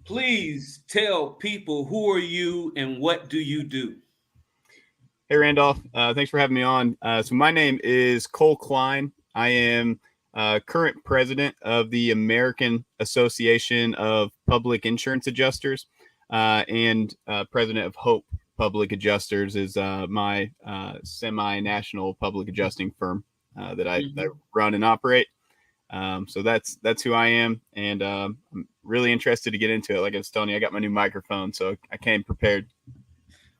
Please tell people who are you and what do you do? Hey, Randolph. Thanks for having me on. So my name is Cole Kline. I am current president of the American Association of Public Insurance Adjusters and president of Hope Public Adjusters is my semi-national public adjusting firm that I run and operate. So that's who I am, and I'm really interested to get into it. Like I was telling you, I got my new microphone, so I came prepared.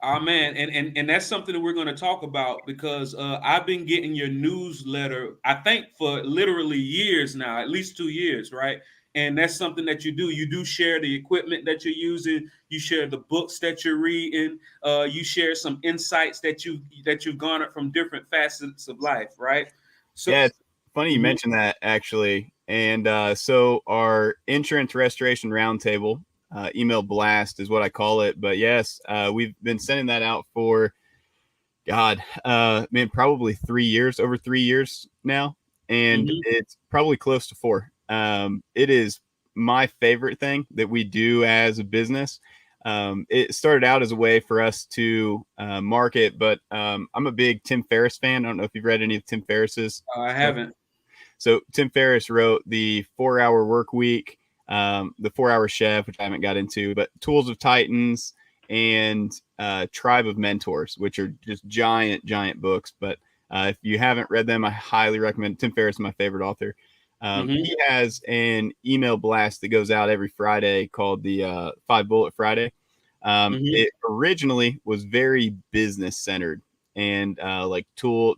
Oh man, and that's something that we're going to talk about because I've been getting your newsletter, I think for literally years now, at least 2 years, right? And that's something that you do. You do share the equipment that you're using. You share the books that you're reading. You share some insights that you've garnered from different facets of life, right? So, Yeah, it's funny you mhm. mentioned that actually. And so our insurance restoration roundtable email blast is what I call it. But yes, we've been sending that out for man, probably 3 years, over 3 years now, and Mhm. it's probably close to four. It is my favorite thing that we do as a business. It started out as a way for us to market, but I'm a big Tim Ferriss fan. I don't know if you've read any of Tim Ferriss's I stuff. haven't. So Tim Ferriss wrote the 4 Hour Work Week, the 4 Hour Chef, which I haven't got into, but Tools of Titans and Tribe of Mentors, which are just giant books. But if you haven't read them, I highly recommend. Tim Ferriss is my favorite author. Mhm. He has an email blast that goes out every Friday called the 5 Bullet Friday. Mhm. It originally was very business centered and like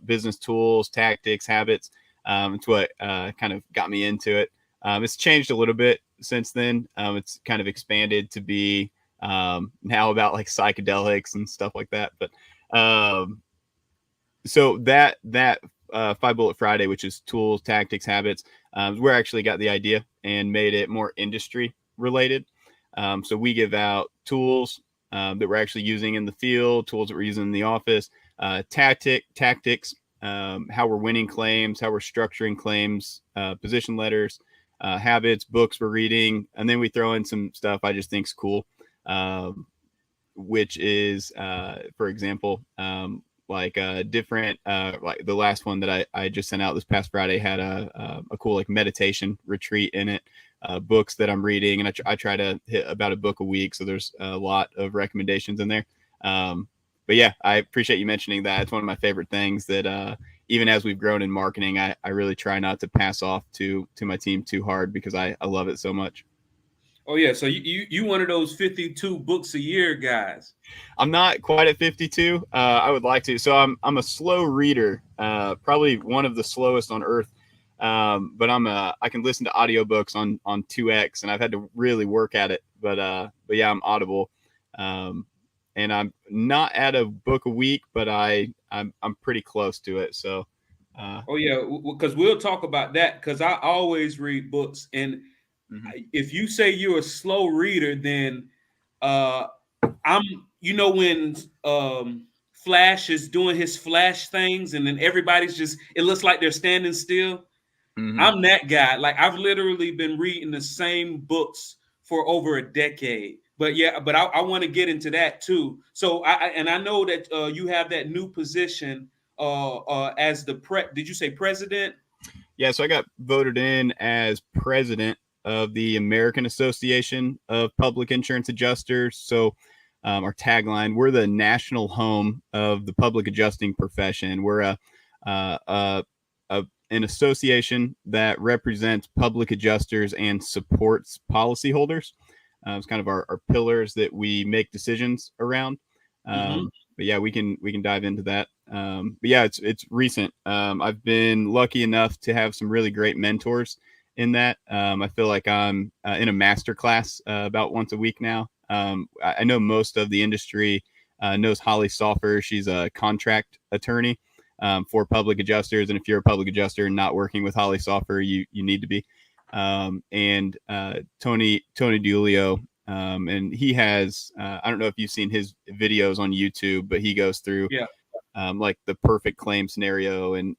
business tools, tactics, habits. It's what kind of got me into it. It's changed a little bit since then. It's kind of expanded to be now about like psychedelics and stuff like that. But so that 5 Bullet Friday, which is tools, tactics, habits, where I actually got the idea and made it more industry related. So we give out tools that we're actually using in the field, tools that we're using in the office, tactics, how we're winning claims, how we're structuring claims, position letters, habits, books we're reading, and then we throw in some stuff I just think's cool, which is, for example, like different, like the last one that I just sent out this past Friday had a cool like meditation retreat in it. Books that I'm reading, and I try to hit about a book a week, so there's a lot of recommendations in there. But yeah, I appreciate you mentioning that. It's one of my favorite things that even as we've grown in marketing, I really try not to pass off to my team too hard because I love it so much. Oh yeah, so you one of those 52 books a year guys. I'm not quite at 52. I would like to. So I'm a slow reader, probably one of the slowest on earth. But I can listen to audiobooks on 2x, and I've had to really work at it. But yeah, I'm Audible. And I'm not at a book a week, but I'm pretty close to it. So Oh yeah, because we'll talk about that because I always read books, and mhm. if you say you're a slow reader, then uh, I'm. You know when Flash is doing his Flash things, and then everybody's just it looks like they're standing still. Mhm. I'm that guy. Like I've literally been reading the same books for over a decade. But yeah, but I want to get into that too. So and I know that you have that new position as the Did you say president? Yeah, so I got voted in as president of the American Association of Public Insurance Adjusters. So our tagline: we're the national home of the public adjusting profession. We're uh, a, an association that represents public adjusters and supports policyholders. It's kind of our pillars that we make decisions around. Mm-hmm. But yeah, we can dive into that. But yeah, it's recent. I've been lucky enough to have some really great mentors in that. I feel like I'm in a master class about once a week now. I know most of the industry knows Holly Soffer. She's a contract attorney for public adjusters, and if you're a public adjuster and not working with Holly Soffer, you need to be. And Tony Dulio, and he has I don't know if you've seen his videos on YouTube, but he goes through Yeah. like the perfect claim scenario, and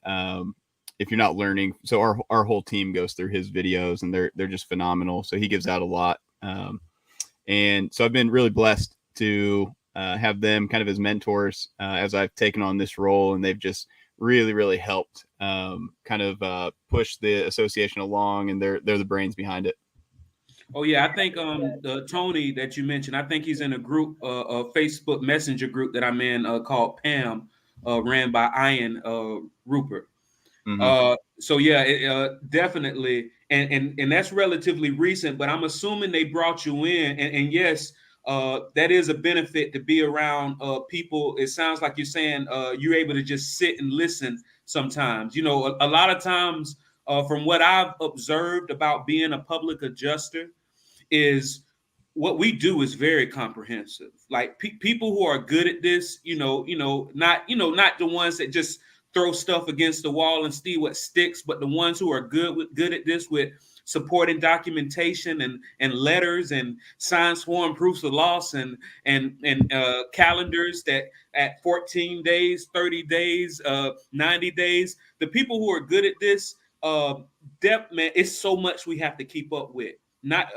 if you're not learning, so our whole team goes through his videos, and they're just phenomenal. So he gives out a lot, And so I've been really blessed to have them kind of as mentors as I've taken on this role, and they've just really helped kind of push the association along, and they're the brains behind it. Oh yeah, I think Tony that you mentioned, I think he's in a group, a Facebook Messenger group that I'm in called Pam, ran by Ian Rupert. Mm-hmm. So yeah, definitely, and that's relatively recent. But I'm assuming they brought you in, and yes, that is a benefit to be around people. It sounds like you're saying you're able to just sit and listen. Sometimes, you know, a lot of times, from what I've observed about being a public adjuster, is what we do is very comprehensive. Like people who are good at this, not the ones that just throw stuff against the wall and see what sticks, but the ones who are good at this with supporting documentation and letters and signed sworn proofs of loss and calendars that at 14 days, 30 days, 90 days. The people who are good at this, depth, man, it's so much we have to keep up with. Not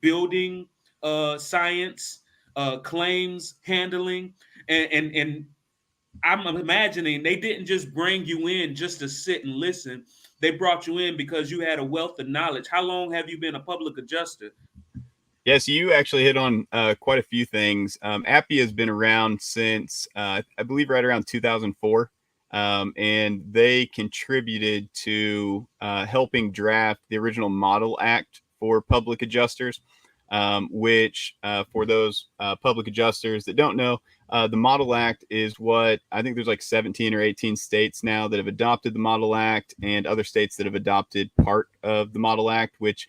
building science, claims handling, and I'm imagining they didn't just bring you in just to sit and listen. They brought you in because you had a wealth of knowledge. How long have you been a public adjuster? Yeah, so you actually hit on quite a few things. AAPIA has been around since, I believe, right around 2004. And they contributed to helping draft the original Model Act for public adjusters, which, for those public adjusters that don't know, the Model Act is what I think there's like 17 or 18 states now that have adopted the Model Act, and other states that have adopted part of the Model Act, which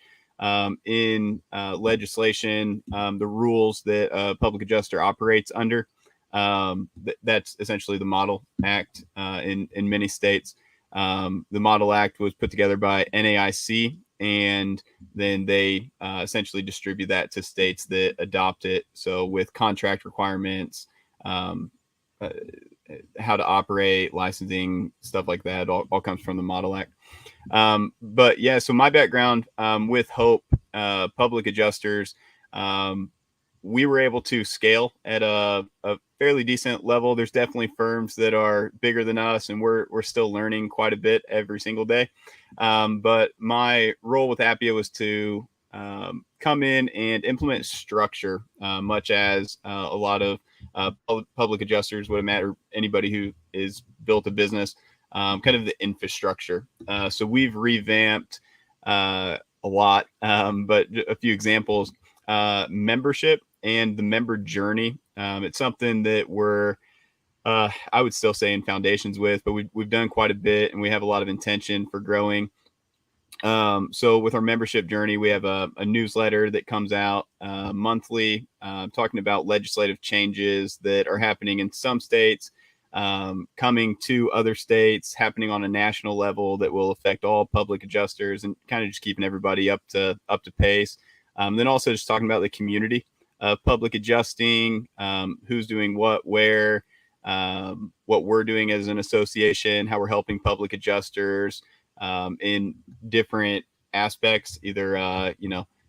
in legislation, the rules that a public adjuster operates under. That's essentially the Model Act in many states. The Model Act was put together by NAIC, and then they essentially distribute that to states that adopt it. So with contract requirements, uh, how to operate, licensing, stuff like that, all comes from the Model Act. But yeah, so my background with Hope public adjusters, we were able to scale at a fairly decent level. There's definitely firms that are bigger than us, and we're still learning quite a bit every single day. But my role with AAPIA was to come in and implement structure, much as a lot of public adjusters would imagine, or anybody who is built a business, kind of the infrastructure. So we've revamped a lot, but a few examples: membership and the member journey. It's something that we're, I would still say, in foundations with, but we've done quite a bit, and we have a lot of intention for growing. So with our membership journey, we have a newsletter that comes out monthly, talking about legislative changes that are happening in some states, coming to other states, happening on a national level that will affect all public adjusters, and kind of just keeping everybody up to pace. Then also just talking about the community of public adjusting, who's doing what, where, what we're doing as an association, how we're helping public adjusters in different aspects, either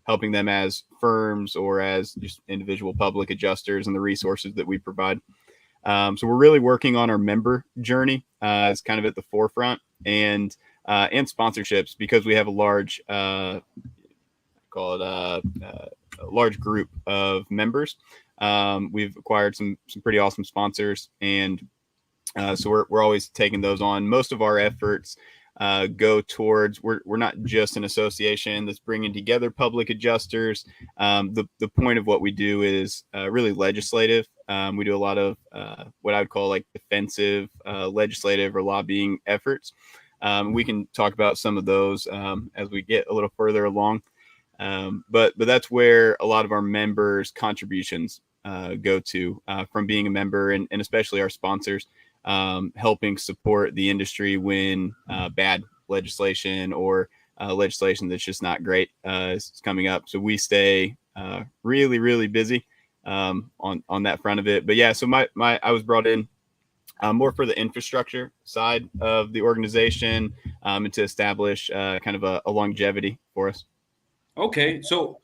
helping them as firms or as just individual public adjusters, and the resources that we provide. So we're really working on our member journey as kind of at the forefront, and sponsorships, because we have a large a large group of members. We've acquired some pretty awesome sponsors, and so we're always taking those on. Most of our efforts go towards, we're not just an association that's bringing together public adjusters. The point of what we do is really legislative. We do a lot of what I would call like defensive legislative or lobbying efforts. We can talk about some of those as we get a little further along. But that's where a lot of our members' contributions go to, from being a member, and especially our sponsors, helping support the industry when bad legislation or legislation that's just not great is coming up. So we stay really busy on that front of it. But yeah, so I was brought in more for the infrastructure side of the organization, and to establish kind of a longevity for us. Okay, so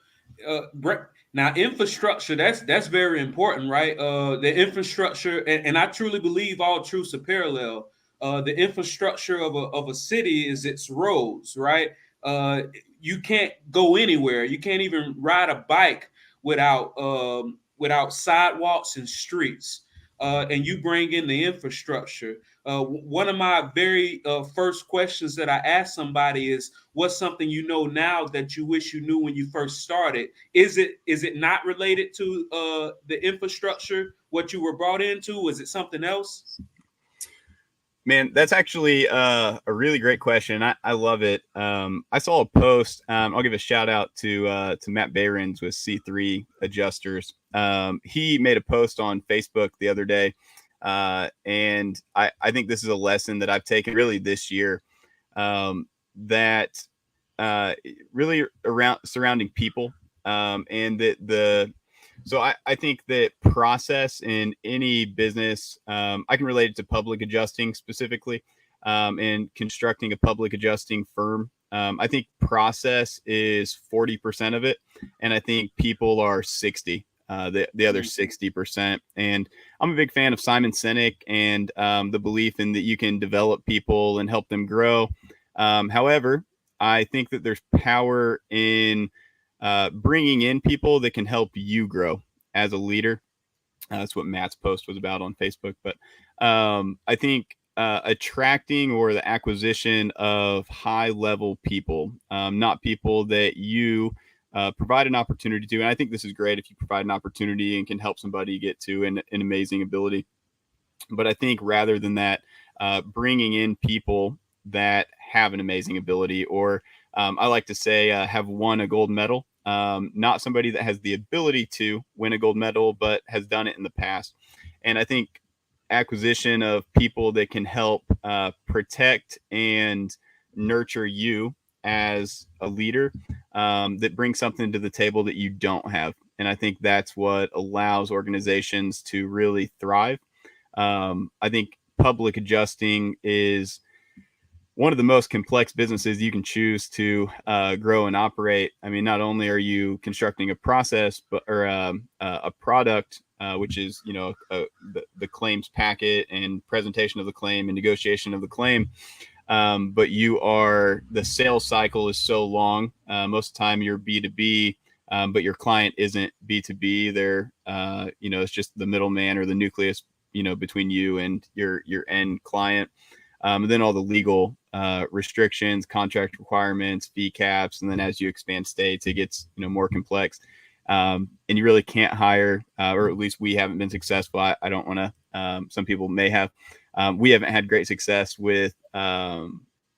Now infrastructure, that's very important, right? The infrastructure, and I truly believe all truths are parallel. The infrastructure of a city is its roads, right? uh, you can't go anywhere. You can't even ride a bike without sidewalks and streets. And you bring in the infrastructure. One of my very first questions that I ask somebody is, "What's something you know now that you wish you knew when you first started?" Is it not related to the infrastructure, what you were brought into? Is it something else? Man, that's actually a really great question. I love it. I saw a post. I'll give a shout out to Matt Behrens with C3 Adjusters. He made a post on Facebook the other day, and I think this is a lesson that I've taken really this year. That really around surrounding people, and the so I think that process in any business, I can relate it to public adjusting specifically, and constructing a public adjusting firm. I think process is 40% of it, and I think people are 60. The other 60%. And I'm a big fan of Simon Sinek and the belief in that you can develop people and help them grow. However, I think that there's power in bringing in people that can help you grow as a leader. That's what Matt's post was about on Facebook. But I think attracting or the acquisition of high level people, not people that you provide an opportunity to. And I think this is great if you provide an opportunity and can help somebody get to an amazing ability. But I think rather than that, bringing in people that have an amazing ability, or I like to say have won a gold medal. Not somebody that has the ability to win a gold medal, but has done it in the past. And I think acquisition of people that can help protect and nurture you as a leader, that brings something to the table that you don't have. And I think that's what allows organizations to really thrive. I think public adjusting is one of the most complex businesses you can choose to grow and operate. I mean, not only are you constructing a process, but or a product, which is the claims packet and presentation of the claim and negotiation of the claim. But the sales cycle is so long. Most of the time, you're B2B. But your client isn't B2B. They're, it's just the middleman or the nucleus, between you and your end client. And then all the legal restrictions, contract requirements, fee caps, and then as you expand states, it gets more complex. And you really can't hire, or at least we haven't been successful. I don't want to. Some people may have. We haven't had great success with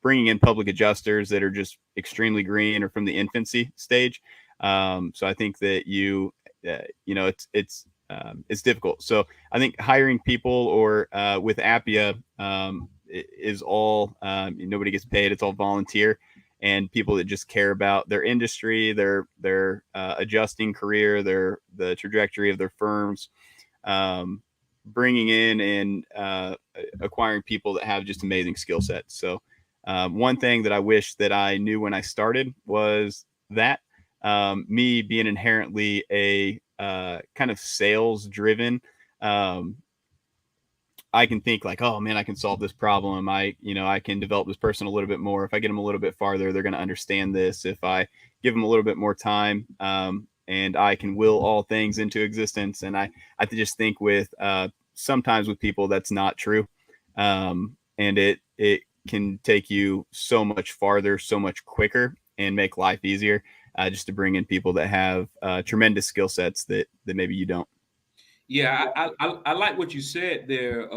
bringing in public adjusters that are just extremely green or from the infancy stage. So I think that it's difficult. So I think hiring people or with AAPIA is all nobody gets paid. It's all volunteer, and people that just care about their industry, their adjusting career, the trajectory of their firms, bringing in and acquiring people that have just amazing skill sets. So one thing that I wish that I knew when I started was that me being inherently a kind of sales driven, I can think like, oh man, I can solve this problem. I can develop this person a little bit more. If I get them a little bit farther, they're going to understand this. If I give them a little bit more time, and I can will all things into existence. And I just think with sometimes with people that's not true, and it can take you so much farther, so much quicker, and make life easier. Just to bring in people that have tremendous skill sets that maybe you don't. Yeah, I like what you said there.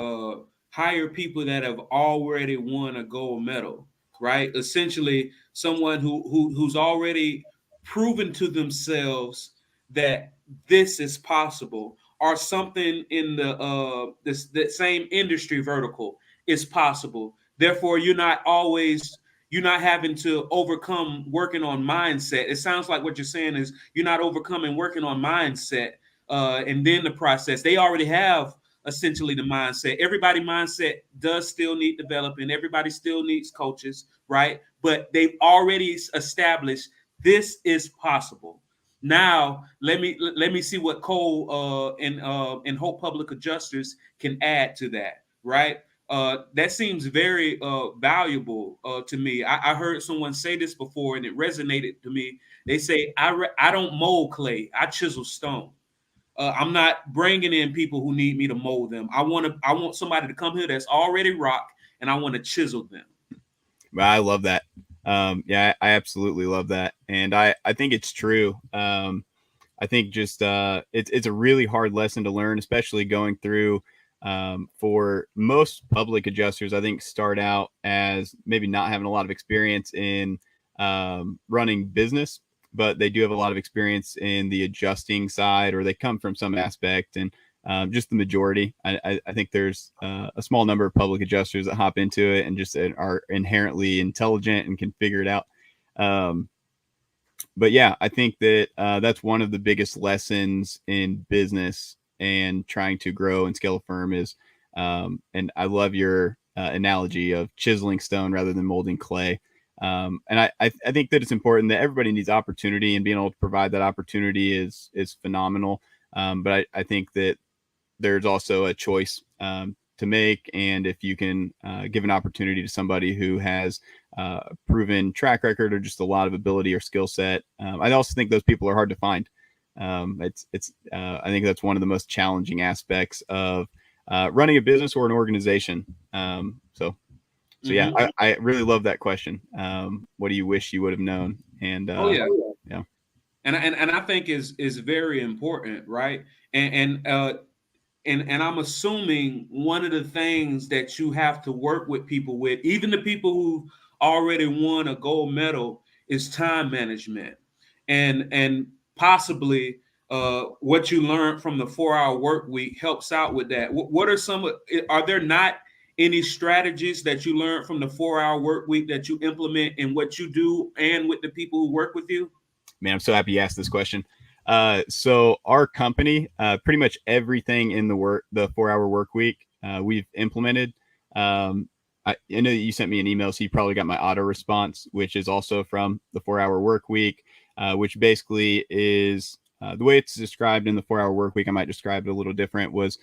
Hire people that have already won a gold medal, right? Essentially, someone who's already proven to themselves that this is possible, or something in that same industry vertical is possible. Therefore, you're not having to overcome working on mindset. It sounds like what you're saying is you're not overcoming working on mindset, and then the process. They already have essentially the mindset. Everybody mindset does still need developing. Everybody still needs coaches, right? But they've already established this is possible. Now let me see what Cole and Hope Public Adjusters can add to that, right? That seems very valuable to me. I heard someone say this before, and it resonated to me. They say, I don't mold clay, I chisel stone. I'm not bringing in people who need me to mold them. I want somebody to come here that's already rock, and I want to chisel them. I love that. Yeah, I absolutely love that, and I think it's true. I think just it's a really hard lesson to learn, especially going through. For most public adjusters, I think start out as maybe not having a lot of experience in running business, but they do have a lot of experience in the adjusting side, or they come from some aspect. And just the majority, I think there's a small number of public adjusters that hop into it and just are inherently intelligent and can figure it out. But yeah, I think that that's one of the biggest lessons in business and trying to grow and scale a firm is, and I love your analogy of chiseling stone rather than molding clay. And I think that it's important that everybody needs opportunity, and being able to provide that opportunity is phenomenal. But I think that there's also a choice to make. And if you can give an opportunity to somebody who has proven track record or just a lot of ability or skill set, I also think those people are hard to find. I think that's one of the most challenging aspects of running a business or an organization. So yeah, I really love that question. What do you wish you would have known? And Oh yeah. yeah. And I think is very important, right? And I'm assuming one of the things that you have to work with people with, even the people who already won a gold medal, is time management, and possibly what you learned from the 4 hour work week helps out with that. What are some? Are there not any strategies that you learned from the 4 hour work week that you implement in what you do and with the people who work with you? Man, I'm so happy you asked this question. So our company, pretty much everything in the 4 hour work week, we've implemented. I know that you sent me an email, so you probably got my auto response, which is also from the 4 hour work week, which basically is the way it's described in the 4 hour work week. I might describe it a little different, was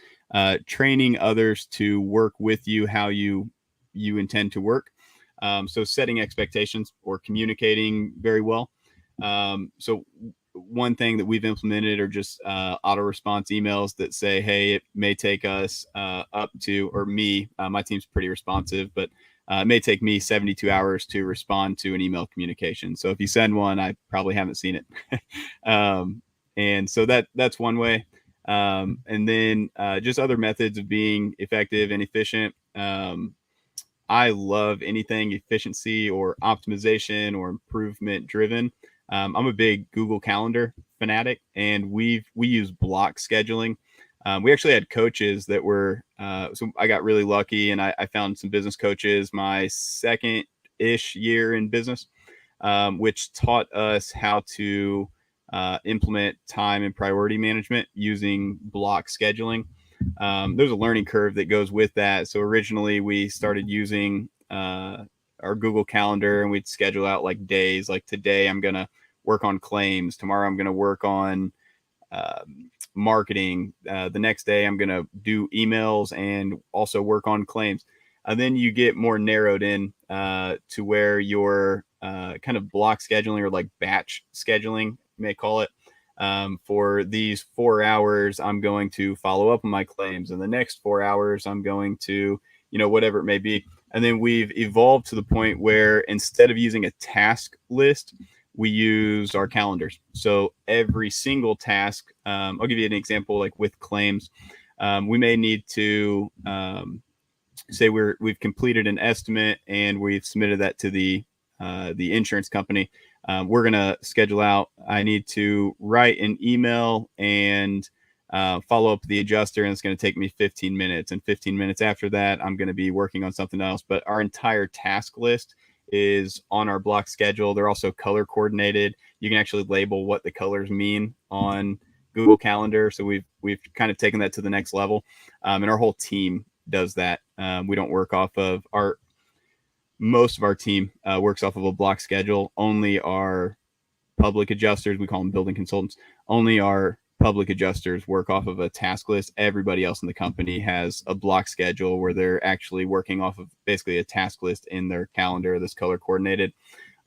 training others to work with you how you intend to work. So setting expectations or communicating very well. So one thing that we've implemented are just auto response emails that say, hey, it may take us up to, or me, my team's pretty responsive, but it may take me 72 hours to respond to an email communication. So if you send one, I probably haven't seen it. And so that's one way. And then just other methods of being effective and efficient. I love anything efficiency or optimization or improvement driven. I'm a big Google Calendar fanatic, and we use block scheduling. We actually had coaches that were, so I got really lucky, and I found some business coaches my second-ish year in business, which taught us how to implement time and priority management using block scheduling. There's a learning curve that goes with that. So originally we started using our Google Calendar, and we'd schedule out like days, like today I'm going to work on claims. Tomorrow I'm going to work on marketing. The next day I'm going to do emails and also work on claims. And then you get more narrowed in to where your kind of block scheduling, or like batch scheduling, you may call it. For these 4 hours, I'm going to follow up on my claims. And the next 4 hours, I'm going to, whatever it may be. And then we've evolved to the point where instead of using a task list, we use our calendars. So every single task, I'll give you an example, like with claims, we may need to say we've completed an estimate and we've submitted that to the insurance company. We're going to schedule out, I need to write an email and follow up with the adjuster, and it's going to take me 15 minutes. And 15 minutes after that, I'm going to be working on something else. But our entire task list is on our block schedule. They're also color coordinated. You can actually label what the colors mean on Google Calendar. So we've kind of taken that to the next level. And our whole team does that. We don't work off of most of our team works off of a block schedule. Only our public adjusters, we call them building consultants, only our public adjusters work off of a task list. Everybody else in the company has a block schedule where they're actually working off of basically a task list in their calendar that's color coordinated.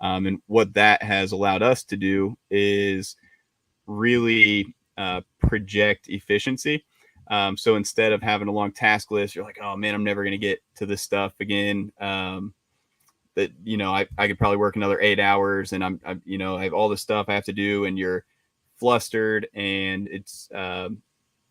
And what that has allowed us to do is really project efficiency. So instead of having a long task list, you're like, oh man, I'm never going to get to this stuff again. That, you know, I could probably work another 8 hours, and I have all this stuff I have to do, and you're flustered, and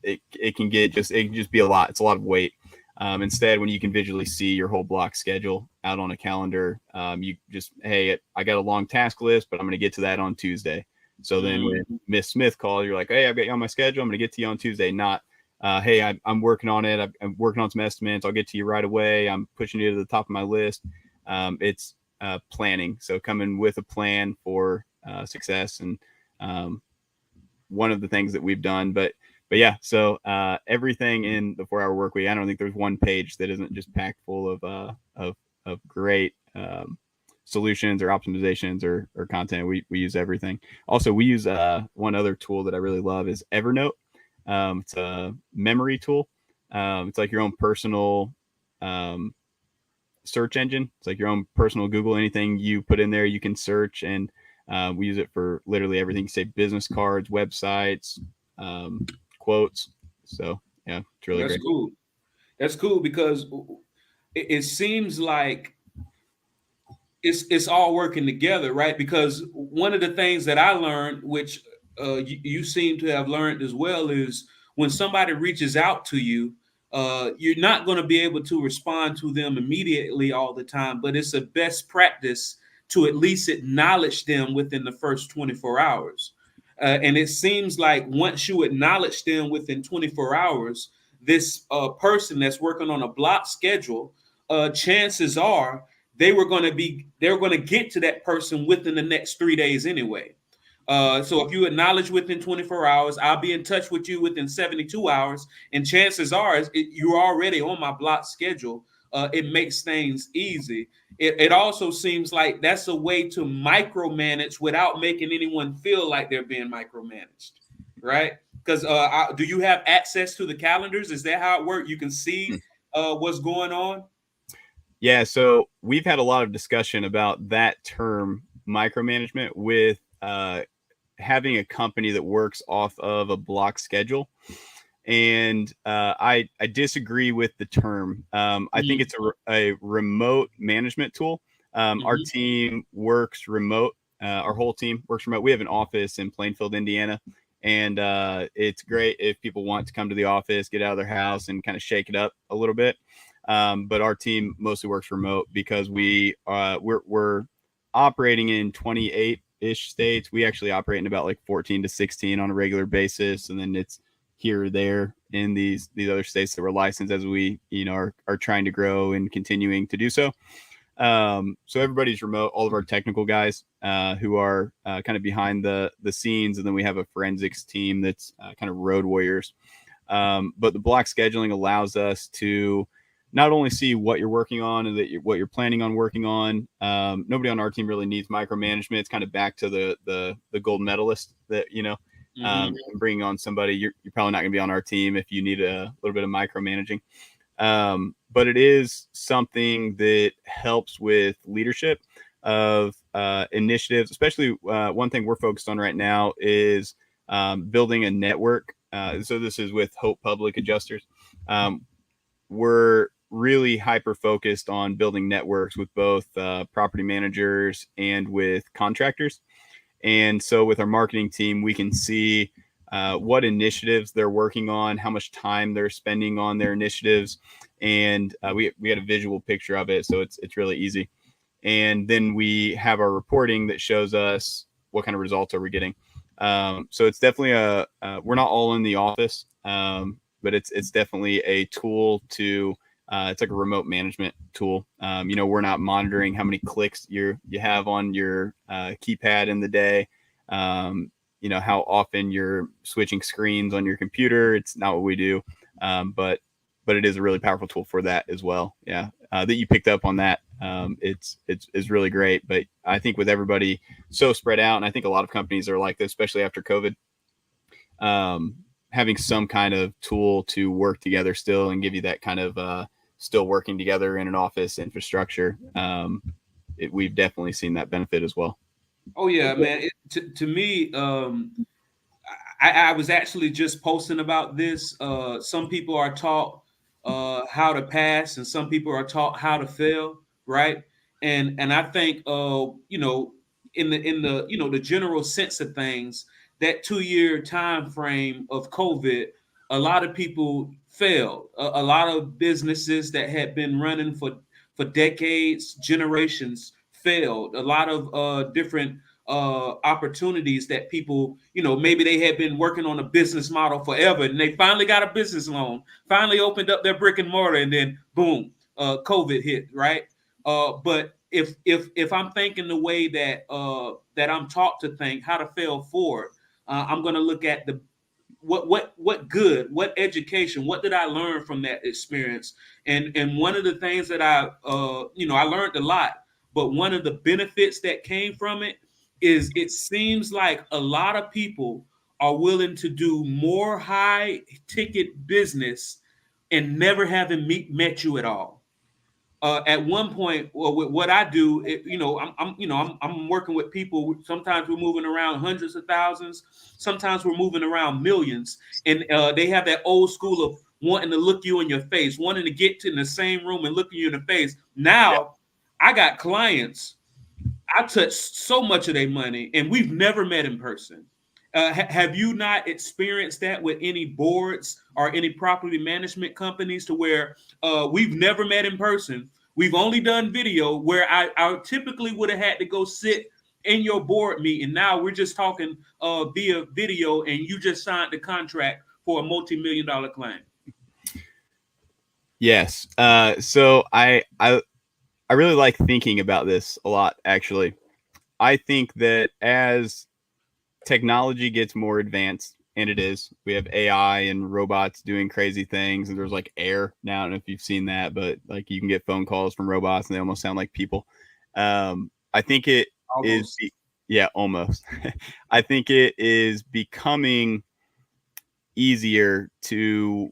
it can just be a lot. It's a lot of weight. Instead, when you can visually see your whole block schedule out on a calendar, you just, hey, I got a long task list, but I'm going to get to that on Tuesday. So then when Miss Smith calls, you're like, hey, I've got you on my schedule. I'm going to get to you on Tuesday. Not, hey, I'm working on it. I'm working on some estimates. I'll get to you right away. I'm pushing you to the top of my list. It's planning. So coming with a plan for success, and one of the things that we've done. But yeah, so everything in the 4-hour work week, I don't think there's one page that isn't just packed full of great solutions or optimizations or content. We use everything. Also, we use one other tool that I really love is Evernote. It's a memory tool. It's like your own personal search engine. It's like your own personal Google. Anything you put in there, you can search, and we use it for literally everything. Say business cards, websites, quotes. So yeah, it's really great. Cool. That's cool because it seems like it's all working together, right? Because one of the things that I learned, which you seem to have learned as well, is when somebody reaches out to you, you're not going to be able to respond to them immediately all the time, but it's a best practice to at least acknowledge them within the first 24 hours. And it seems like once you acknowledge them within 24 hours, this person that's working on a block schedule, chances are they're going to get to that person within the next 3 days anyway. So if you acknowledge within 24 hours, I'll be in touch with you within 72 hours. And chances are you're already on my block schedule. It makes things easy. It also seems like that's a way to micromanage without making anyone feel like they're being micromanaged, right? Because do you have access to the calendars? Is that how it works? You can see what's going on? Yeah, so we've had a lot of discussion about that term micromanagement with having a company that works off of a block schedule. And I disagree with the term. I think it's a remote management tool. Our team works remote. Our whole team works remote. We have an office in Plainfield, Indiana. And it's great if people want to come to the office, get out of their house, and kind of shake it up a little bit. But our team mostly works remote because we're operating in 28-ish states. We actually operate in about like 14 to 16 on a regular basis, and then it's here or there in these other states that we're licensed as we are trying to grow and continuing to do so. So everybody's remote. All of our technical guys who are kind of behind the scenes, and then we have a forensics team that's kind of road warriors. But the block scheduling allows us to not only see what you're working on and what you're planning on working on. Nobody on our team really needs micromanagement. It's kind of back to the gold medalist that, bringing on somebody, you're probably not going to be on our team if you need a little bit of micromanaging. But it is something that helps with leadership of initiatives, especially one thing we're focused on right now is building a network. So this is with Hope Public Adjusters. We're really hyper focused on building networks with both property managers and with contractors. And so with our marketing team, we can see what initiatives they're working on, how much time they're spending on their initiatives. And we had a visual picture of it. So it's really easy. And then we have our reporting that shows us what kind of results are we getting. So it's definitely we're not all in the office, but it's definitely a tool to, it's like a remote management tool. We're not monitoring how many clicks you have on your keypad in the day. How often you're switching screens on your computer. It's not what we do. But it is a really powerful tool for that as well. Yeah. That you picked up on that It's really great. But I think with everybody so spread out, and I think a lot of companies are like this, especially after COVID, having some kind of tool to work together still and give you that kind of still working together in an office infrastructure. We've definitely seen that benefit as well. Oh yeah, man. To me, I was actually just posting about this. Some people are taught how to pass, and some people are taught how to fail, right? And I think in the the general sense of things, that 2 year time frame of COVID, a lot of people failed. A lot of businesses that had been running for decades, generations failed. A lot of different opportunities that people, maybe they had been working on a business model forever and they finally got a business loan, finally opened up their brick and mortar, and then boom, COVID hit, right? But if I'm thinking the way that I'm taught to think, how to fail forward, I'm going to look at the what education, what did I learn from that experience? And one of the things that I learned a lot, but one of the benefits that came from it is it seems like a lot of people are willing to do more high ticket business and never having met you at all. At one point, well, with what I do, I'm working with people. Sometimes we're moving around hundreds of thousands. Sometimes we're moving around millions, and they have that old school of wanting to look you in your face, wanting to get to in the same room and look you in the face. Now, I got clients. I touch so much of their money, and we've never met in person. Have you not experienced that with any boards or any property management companies to where we've never met in person? We've only done video where I typically would have had to go sit in your board meeting. Now we're just talking via video, and you just signed the contract for a multi-million-dollar claim. Yes. So I really like thinking about this a lot, actually. I think that as technology gets more advanced, and it is, we have AI and robots doing crazy things, and there's like air now. I don't know if you've seen that, but like you can get phone calls from robots and they almost sound like people. I think it Almost. yeah, almost. I think it is becoming easier to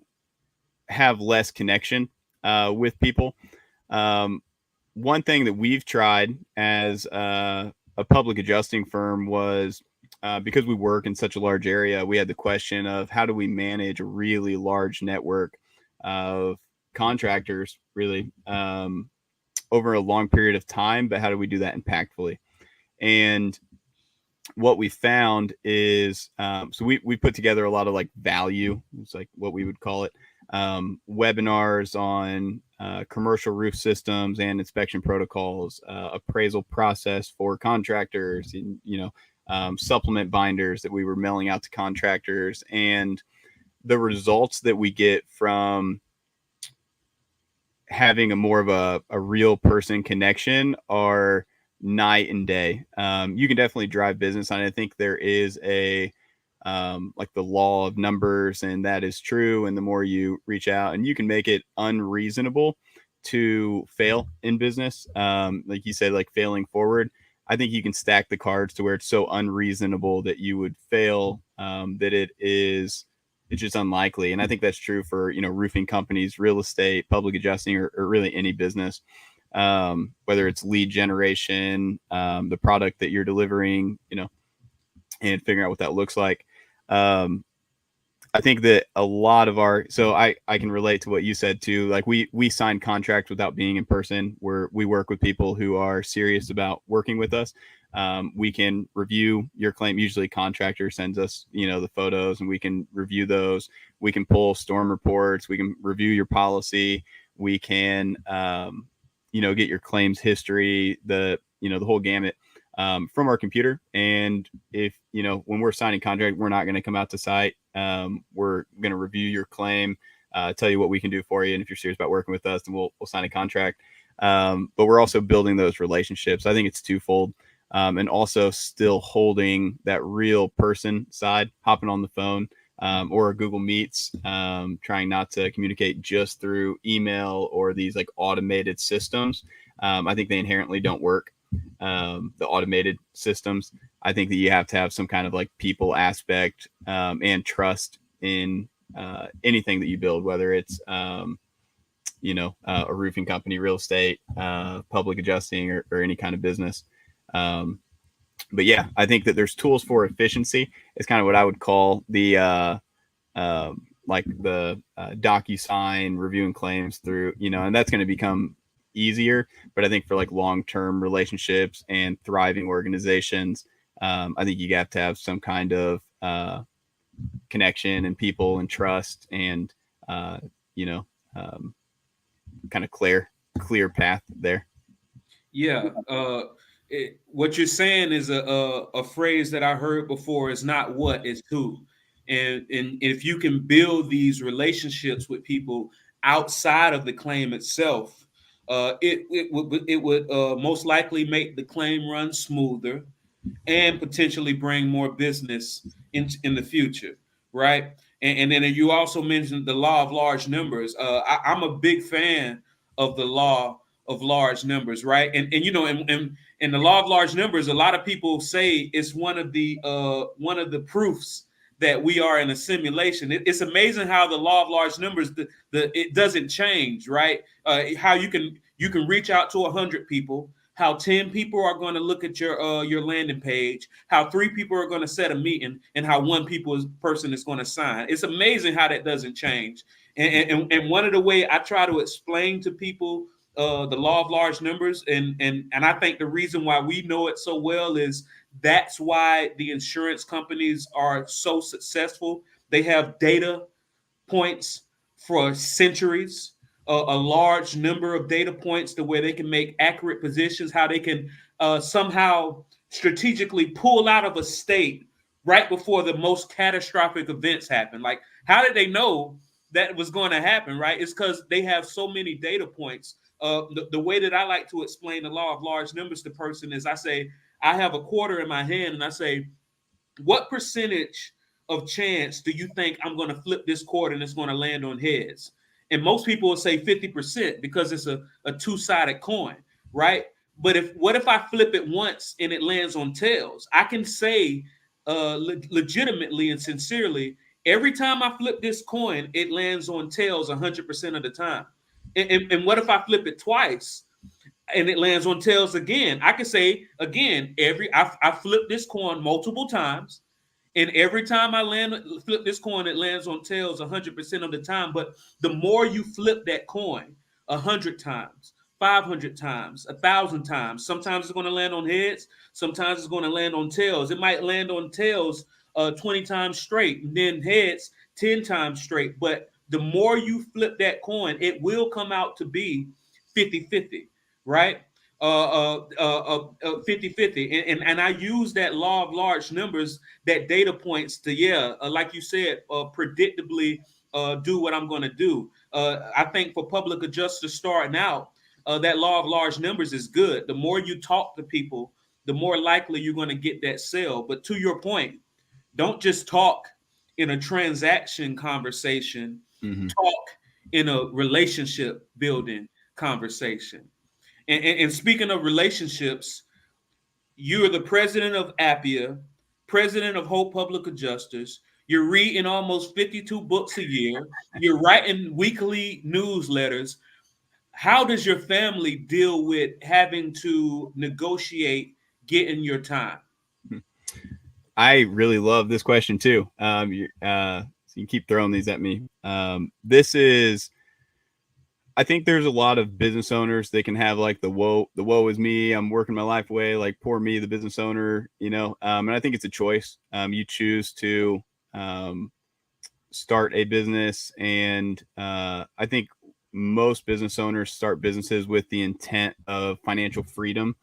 have less connection with people. One thing that we've tried as a public adjusting firm was because we work in such a large area, we had the question of how do we manage a really large network of contractors, really, over a long period of time, but how do we do that impactfully? And what we found is so we put together a lot of like value, it's like what we would call it, webinars on commercial roof systems and inspection protocols, appraisal process for contractors, and supplement binders that we were mailing out to contractors. And the results that we get from having a more of a real person connection are night and day. You can definitely drive business on it. I think there is a like the law of numbers, and that is true. And the more you reach out, and you can make it unreasonable to fail in business, like you said, like failing forward. I think you can stack the cards to where it's so unreasonable that you would fail, that it's just unlikely. And I think that's true for, roofing companies, real estate, public adjusting, or really any business, whether it's lead generation, the product that you're delivering, and figuring out what that looks like. I think that a lot of so I can relate to what you said too. Like we sign contracts without being in person, where we work with people who are serious about working with us. We can review your claim. Usually a contractor sends us, the photos, and we can review those. We can pull storm reports. We can review your policy. We can, get your claims history, the whole gamut, from our computer. And if, when we're signing contract, we're not going to come out to site. We're going to review your claim, tell you what we can do for you. And if you're serious about working with us, then we'll sign a contract. But we're also building those relationships. I think it's twofold. And also still holding that real person side, hopping on the phone, or Google Meets, trying not to communicate just through email or these like automated systems. I think they inherently don't work. The automated systems. I think that you have to have some kind of like people aspect and trust in anything that you build, whether it's a roofing company, real estate, public adjusting, or any kind of business. But yeah, I think that there's tools for efficiency. It's kind of what I would call the like the DocuSign reviewing claims through, and that's going to become easier. But I think for like long-term relationships and thriving organizations, I think you have to have some kind of connection and people and trust and, kind of clear path there. Yeah. What you're saying is a phrase that I heard before. Is not what, it's who. And if you can build these relationships with people outside of the claim itself, it would most likely make the claim run smoother and potentially bring more business in the future, right? And then you also mentioned the law of large numbers. I'm a big fan of the law of large numbers, right? And in the law of large numbers, a lot of people say it's one of the proofs that we are in a simulation. It's amazing how the law of large numbers, it doesn't change, right? How you can reach out to 100 people, how 10 people are going to look at your landing page, how 3 people are going to set a meeting, and how one person is going to sign. It's amazing how that doesn't change. And one of the way I try to explain to people the law of large numbers, and I think the reason why we know it so well is that's why the insurance companies are so successful. They have data points for centuries, a large number of data points to where they can make accurate positions, how they can somehow strategically pull out of a state right before the most catastrophic events happen. Like, how did they know that was going to happen, right? It's because they have so many data points. The way that I like to explain the law of large numbers to person is I say, I have a quarter in my hand and I say, what percentage of chance do you think I'm going to flip this quarter and it's going to land on heads? And most people will say 50% because it's a two-sided coin, right? But what if I flip it once and it lands on tails? I can say legitimately and sincerely, every time I flip this coin, it lands on tails 100% of the time. And what if I flip it twice and it lands on tails again? I can say again, I flip this coin multiple times, and every time I flip this coin, it lands on tails 100% of the time. But the more you flip that coin 100 times, 500 times, 1,000 times, sometimes it's going to land on heads, sometimes it's going to land on tails. It might land on tails 20 times straight, and then heads 10 times straight. But the more you flip that coin, it will come out to be 50-50, right? 50-50. And I use that law of large numbers, that data points to, like you said, predictably do what I'm going to do. I think for public adjusters starting out, that law of large numbers is good. The more you talk to people, the more likely you're going to get that sale. But to your point, don't just talk in a transaction conversation, talk in a relationship building conversation. And speaking of relationships, you're the president of AAPIA, president of Hope Public Adjusters. You're reading almost 52 books a year. You're writing weekly newsletters. How does your family deal with having to negotiate getting your time? I really love this question too. So you keep throwing these at me. I think there's a lot of business owners that can have like the woe is me, I'm working my life away, like poor me, the business owner, and I think it's a choice. You choose to start a business, and I think most business owners start businesses with the intent of financial freedom,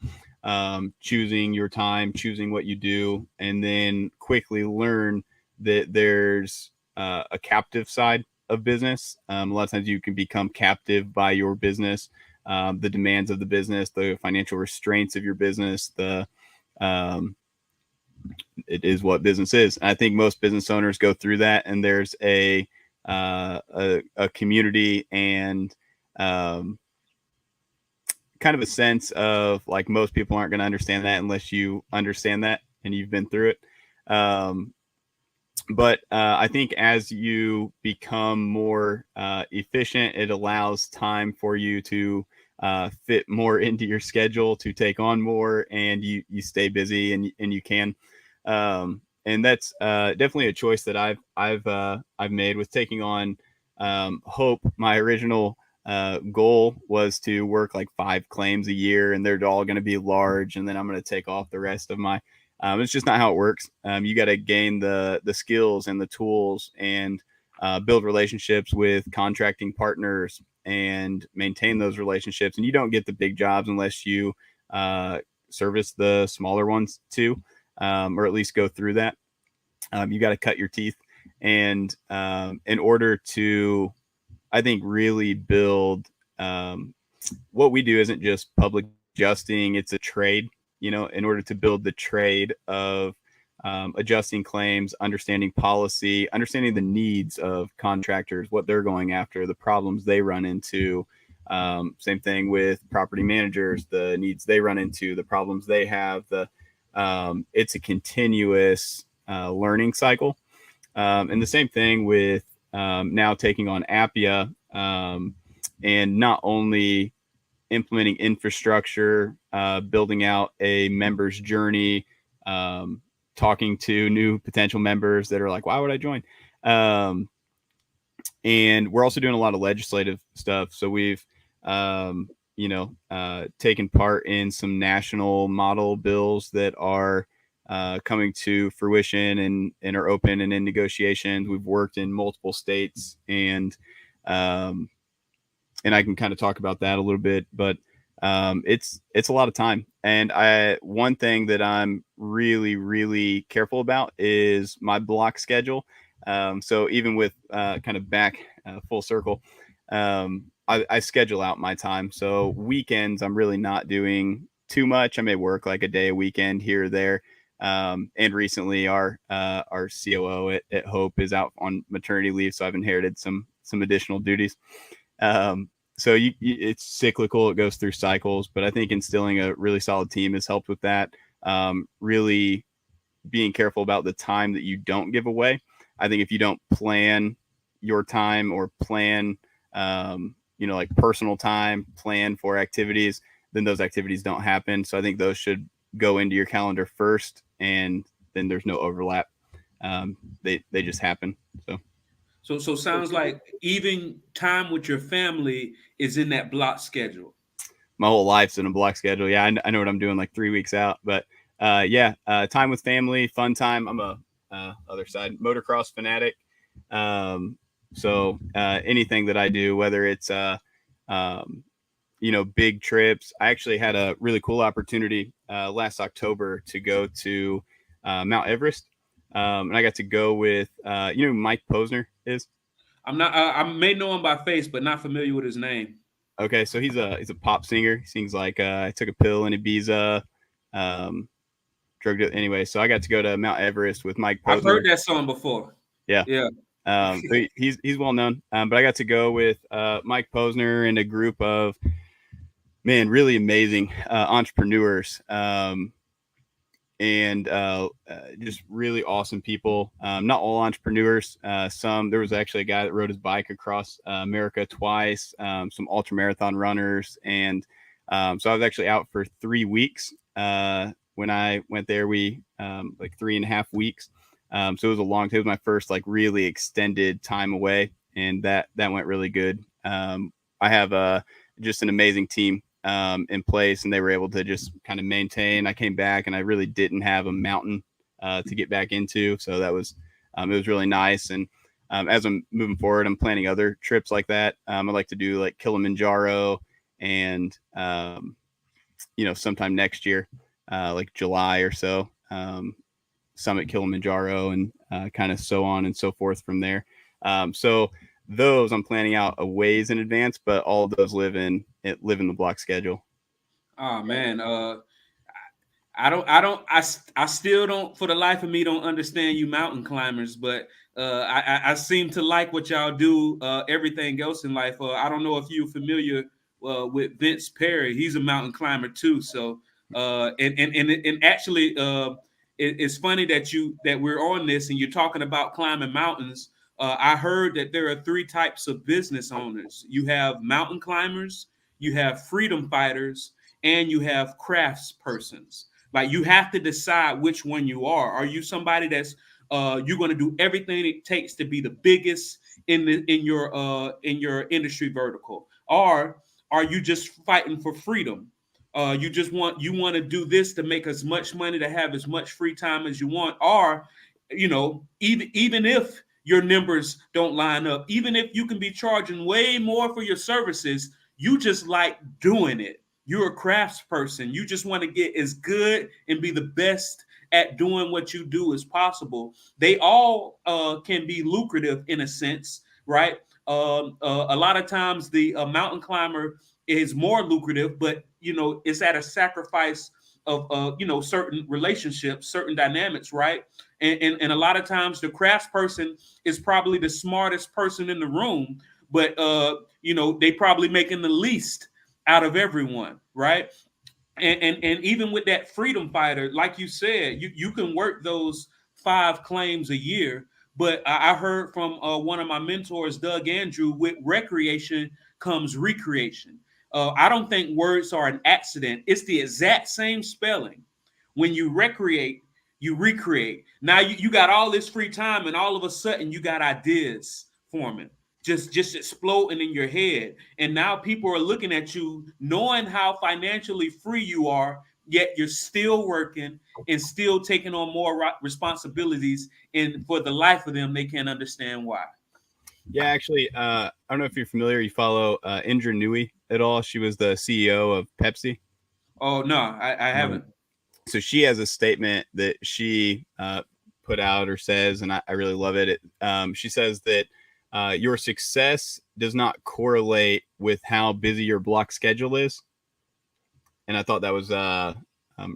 choosing your time, choosing what you do, and then quickly learn that there's a captive side of business. A lot of times you can become captive by your business, the demands of the business, the financial restraints of your business. It is what business is. And I think most business owners go through that, and there's a community and kind kind of a sense of like most people aren't going to understand that unless you understand that and you've been through it. But I think as you become more efficient, it allows time for you to fit more into your schedule, to take on more, and you stay busy and you can. And that's definitely a choice that I've made with taking on Hope. My original goal was to work like 5 claims a year, and they're all going to be large, and then I'm going to take off the rest of my. It's just not how it works. You got to gain the skills and the tools and build relationships with contracting partners and maintain those relationships. And you don't get the big jobs unless you service the smaller ones too, or at least go through that. You got to cut your teeth. And in order to, I think, really build what we do isn't just public adjusting, it's a trade. In order to build the trade of adjusting claims, understanding policy, understanding the needs of contractors, what they're going after, the problems they run into. Same thing with property managers, the needs they run into, the problems they have. It's a continuous learning cycle. And the same thing with now taking on AAPIA and not only implementing infrastructure, building out a member's journey, talking to new potential members that are like, why would I join? And we're also doing a lot of legislative stuff. So we've, taken part in some national model bills that are coming to fruition and are open and in negotiations. We've worked in multiple states, and I can kind of talk about that a little bit, but it's a lot of time. And one thing that I'm really, really careful about is my block schedule. So even with kind of back full circle, I schedule out my time. So weekends, I'm really not doing too much. I may work like a day a weekend here or there. And recently our COO at Hope is out on maternity leave. So I've inherited some additional duties. So it's cyclical. It goes through cycles, but I think instilling a really solid team has helped with that. Really being careful about the time that you don't give away. I think if you don't plan your time or plan, like personal time, plan for activities, then those activities don't happen. So I think those should go into your calendar first, and then there's no overlap. They just happen. So sounds like even time with your family is in that block schedule. My whole life's in a block schedule. Yeah, I know what I'm doing like 3 weeks out. But time with family, fun time. I'm a other side motocross fanatic. So anything that I do, whether it's big trips. I actually had a really cool opportunity last October to go to Mount Everest. And I got to go with who Mike Posner is. I'm not. I may know him by face, but not familiar with his name. Okay, so he's a pop singer. He sings like I took a pill in Ibiza, drugged it anyway. So I got to go to Mount Everest with Mike Posner. I've heard that song before. Yeah. So he's well known. But I got to go with Mike Posner and a group of really amazing entrepreneurs. And just really awesome people. Not all entrepreneurs. There was actually a guy that rode his bike across America twice. Some ultra marathon runners, and so I was actually out for 3 weeks. When I went there, we like 3.5 weeks. So it was a long time. It was my first like really extended time away, and that went really good. I have just an amazing team in place, and they were able to just kind of maintain. I came back and I really didn't have a mountain to get back into. So that was, it was really nice. And as I'm moving forward, I'm planning other trips like that. I'd like to do like Kilimanjaro and, sometime next year, like July or so, summit Kilimanjaro and kind of so on and so forth from there. So those I'm planning out a ways in advance, but all of those live in the block schedule. Oh man. I still don't, for the life of me, don't understand you mountain climbers, but I seem to like what y'all do, everything else in life. I don't know if you're familiar with Vince Perry. He's a mountain climber too. So and actually, it's funny that we're on this and you're talking about climbing mountains. I heard that there are three types of business owners. You have mountain climbers, you have freedom fighters, and you have crafts persons. Like you have to decide which one you are. Are you somebody that's you're going to do everything it takes to be the biggest in your industry vertical, or are you just fighting for freedom? You want to do this to make as much money, to have as much free time as you want, or even if your numbers don't line up, even if you can be charging way more for your services, you just like doing it. You're a crafts person. You just want to get as good and be the best at doing what you do as possible. They all can be lucrative in a sense, right? A lot of times the mountain climber is more lucrative, but it's at a sacrifice of certain relationships, certain dynamics, right? And a lot of times the crafts person is probably the smartest person in the room, but they probably making the least out of everyone, right? And even with that freedom fighter, like you said, you can work those 5 claims a year. But I heard from one of my mentors, Doug Andrew, with recreation comes recreation. I don't think words are an accident. It's the exact same spelling. When you recreate, you recreate. Now you got all this free time, and all of a sudden you got ideas forming, just exploding in your head. And now people are looking at you, knowing how financially free you are, yet you're still working and still taking on more responsibilities. And for the life of them, they can't understand why. Yeah, actually, I don't know if you're familiar. You follow Indra Nui at all? She was the CEO of Pepsi. Oh no, I haven't. So she has a statement that she put out or says, and I really love it. She says that your success does not correlate with how busy your block schedule is. And I thought that was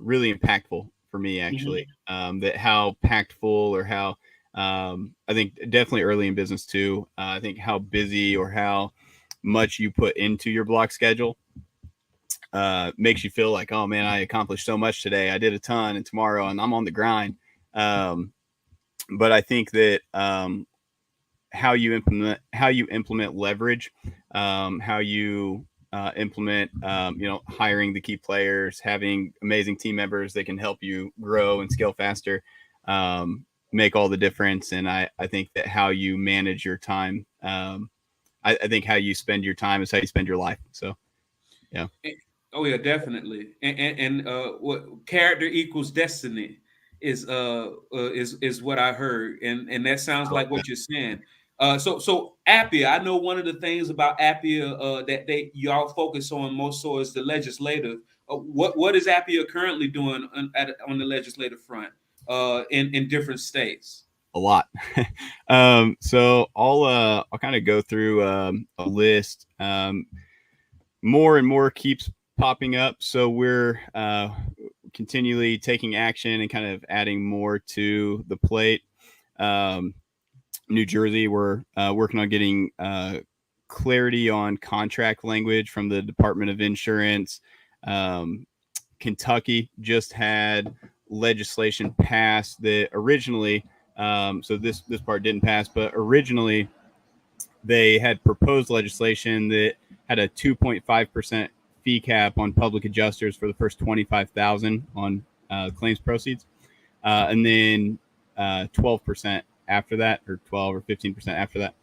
really impactful for me, actually. That how impactful or how I think definitely early in business too. I think how busy or how much you put into your block schedule makes you feel like, oh man, I accomplished so much today. I did a ton, and tomorrow, and I'm on the grind. But I think that how you implement leverage, how you implement, hiring the key players, having amazing team members that can help you grow and scale faster, make all the difference. And I think that how you manage your time, I think how you spend your time is how you spend your life. So, yeah. Oh yeah, definitely. And what character equals destiny is what I heard, and that sounds like what you're saying. So AAPIA, I know one of the things about AAPIA that y'all focus on most so is the legislative. What is AAPIA currently doing on the legislative front in different states? A lot. So I'll kind of go through a list. More and more keeps popping up, so we're continually taking action and kind of adding more to the plate. New Jersey, we're working on getting clarity on contract language from the Department of Insurance. Kentucky just had legislation passed that originally, so this part didn't pass, but originally they had proposed legislation that had a 2.5% fee cap on public adjusters for the first 25,000 on claims proceeds, and then 12% after that, or 12 or 15% after that.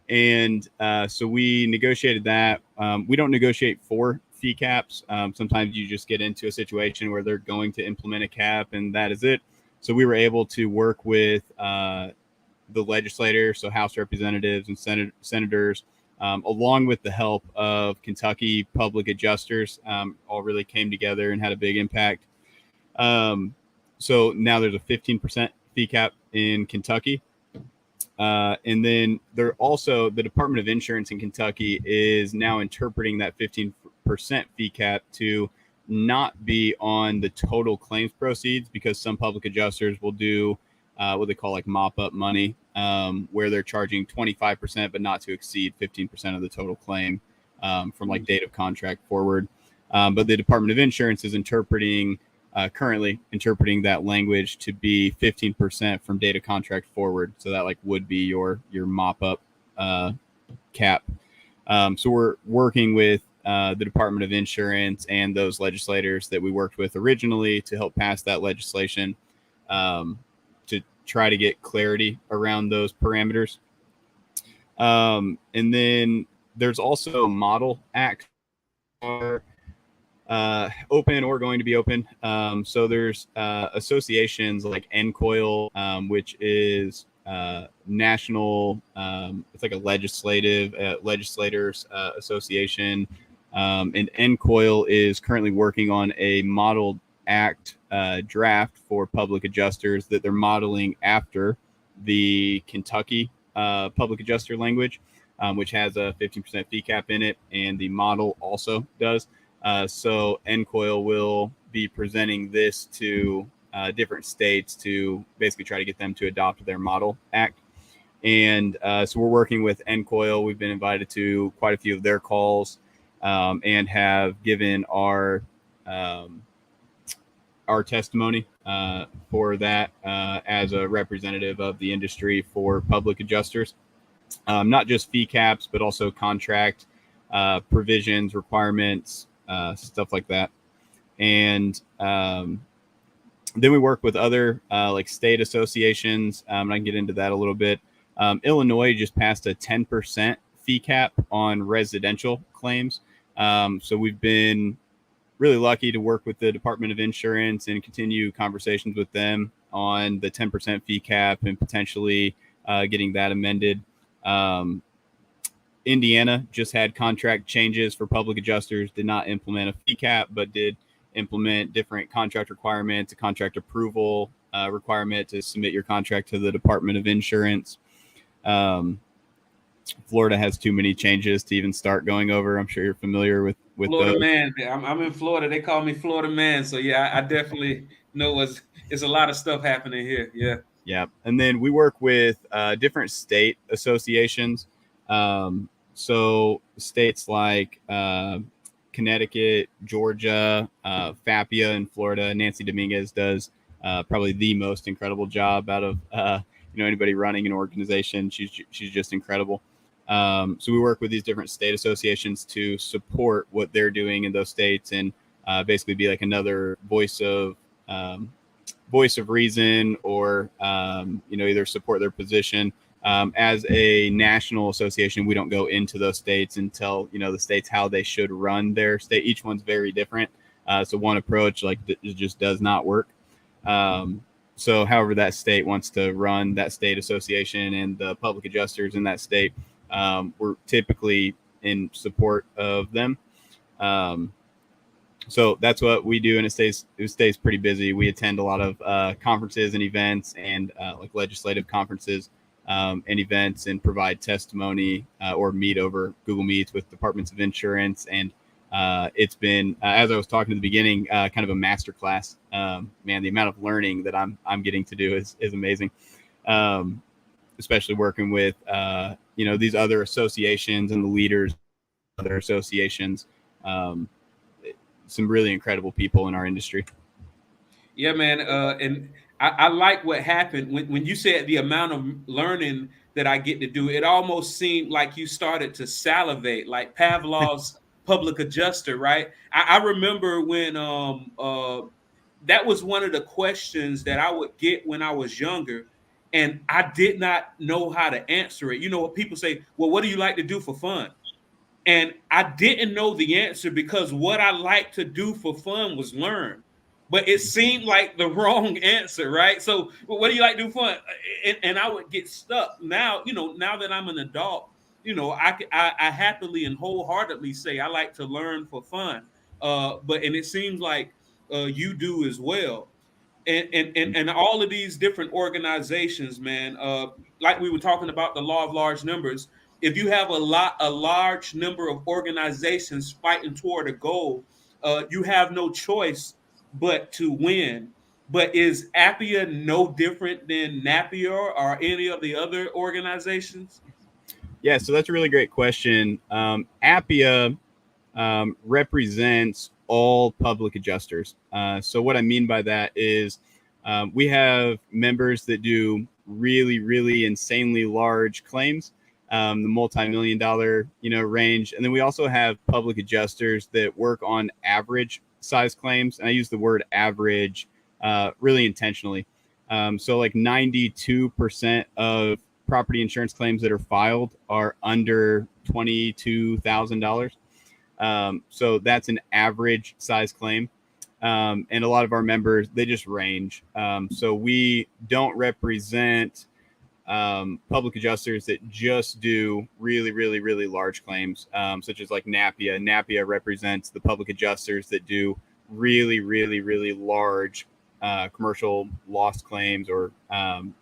And so we negotiated that. We don't negotiate for fee caps. Sometimes you just get into a situation where they're going to implement a cap, and that is it. So we were able to work with the legislators, so House representatives and senators, along with the help of Kentucky public adjusters, all really came together and had a big impact. So now there's a 15% fee cap in Kentucky. And then there also, the Department of Insurance in Kentucky is now interpreting that 15% fee cap to not be on the total claims proceeds, because some public adjusters will do what they call like mop up money, where they're charging 25%, but not to exceed 15% of the total claim. from like date of contract forward. But the Department of Insurance is currently interpreting that language to be 15% from date of contract forward. So that like would be your mop up cap. So we're working with the Department of Insurance and those legislators that we worked with originally to help pass that legislation, to try to get clarity around those parameters. And then there's also model acts are open or going to be open. So there's associations like NCOIL, which is national. It's like a legislators association, and NCOIL is currently working on a model act draft for public adjusters that they're modeling after the Kentucky public adjuster language, which has a 15% fee cap in it, and the model also does. So NCOIL will be presenting this to different states to basically try to get them to adopt their model act. And so we're working with NCOIL. We've been invited to quite a few of their calls, and have given our testimony for that as a representative of the industry for public adjusters. Not just fee caps, but also contract provisions, requirements, stuff like that. And then we work with other like state associations, and I can get into that a little bit. Illinois just passed a 10% fee cap on residential claims. So we've been really lucky to work with the Department of Insurance and continue conversations with them on the 10% fee cap and potentially getting that amended. Indiana just had contract changes for public adjusters, did not implement a fee cap, but did implement different contract requirements, a contract approval requirement to submit your contract to the Department of Insurance. Florida has too many changes to even start going over. I'm sure you're familiar with Florida those. man. I'm in Florida. They call me Florida man. So yeah, I definitely know it's a lot of stuff happening here. Yeah. Yeah. And then we work with different state associations. So states like Connecticut, Georgia, AAPIA in Florida. Nancy Dominguez does probably the most incredible job out of anybody running an organization. She's just incredible. So we work with these different state associations to support what they're doing in those states, and basically be like another voice of reason, or either support their position. As a national association, we don't go into those states and tell the states how they should run their state. Each one's very different. So one approach just does not work. So however that state wants to run that state association and the public adjusters in that state, we're typically in support of them. So that's what we do, and it stays pretty busy. We attend a lot of conferences and events, and like legislative conferences and events, and provide testimony or meet over Google Meets with departments of insurance. And it's been, as I was talking at the beginning, kind of a master class. Man, the amount of learning that I'm getting to do is amazing. Especially working with these other associations and the leaders of other associations. Some really incredible people in our industry. Yeah, man. And I like what happened when you said the amount of learning that I get to do. It almost seemed like you started to salivate, like Pavlov's public adjuster, right? I remember when that was one of the questions that I would get when I was younger, and I did not know how to answer it. People say, "Well, what do you like to do for fun?" And I didn't know the answer, because what I like to do for fun was learn. But it seemed like the wrong answer, right? So, what do you like to do for fun? And I would get stuck. Now, now that I'm an adult, I happily and wholeheartedly say I like to learn for fun. And it seems like you do as well. And all of these different organizations, man, like we were talking about the law of large numbers. If you have a large number of organizations fighting toward a goal, you have no choice but to win. But is AAPIA no different than Napier or any of the other organizations? Yeah, so that's a really great question. APIA represents all public adjusters. So what I mean by that is we have members that do really, really insanely large claims, the multi-million dollar range, and then we also have public adjusters that work on average size claims. And I use the word average really intentionally. So like 92% of property insurance claims that are filed are under $22,000. So that's an average size claim. And a lot of our members, they just range. So we don't represent public adjusters that just do really, really, really large claims, such as like NAPIA. NAPIA represents the public adjusters that do really, really, really large commercial loss claims, or and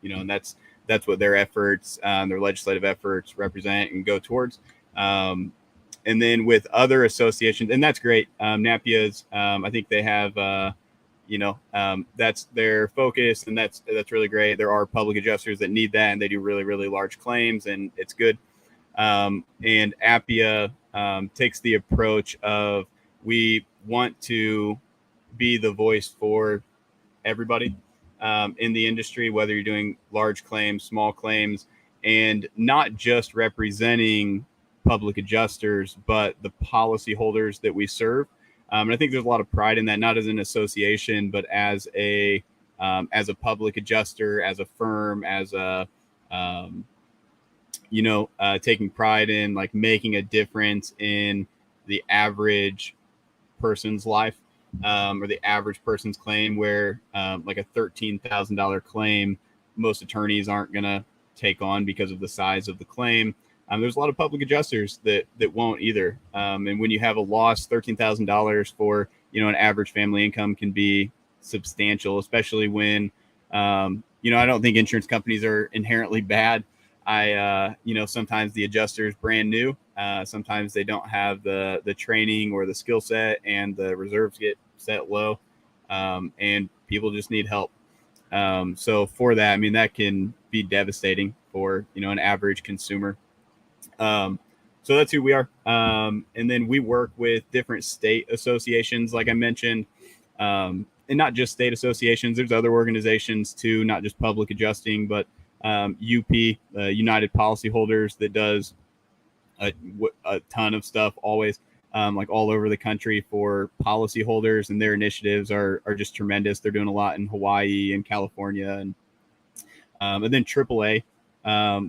that's what their efforts, their legislative efforts represent and go towards. And then with other associations, and that's great. NAPIA's, I think they have, that's their focus, and that's really great. There are public adjusters that need that, and they do really, really large claims, and it's good. And APIA takes the approach of we want to be the voice for everybody in the industry, whether you're doing large claims, small claims, and not just representing public adjusters, but the policyholders that we serve. And I think there's a lot of pride in that, not as an association, but as a public adjuster, as a firm, as a taking pride in like making a difference in the average person's life, or the average person's claim, where like a $13,000 claim, most attorneys aren't going to take on because of the size of the claim. There's a lot of public adjusters that won't either. And when you have a loss, $13,000 for an average family income can be substantial, especially when I don't think insurance companies are inherently bad. Sometimes the adjuster is brand new. Sometimes they don't have the training or the skill set, and the reserves get set low, and people just need help. So for that, I mean, that can be devastating for an average consumer. So that's who we are. And then we work with different state associations, like I mentioned, and not just state associations. There's other organizations too, not just public adjusting, but UP, United Policyholders, that does a ton of stuff always, like all over the country for policyholders, and their initiatives are just tremendous. They're doing a lot in Hawaii and California, and then AAA,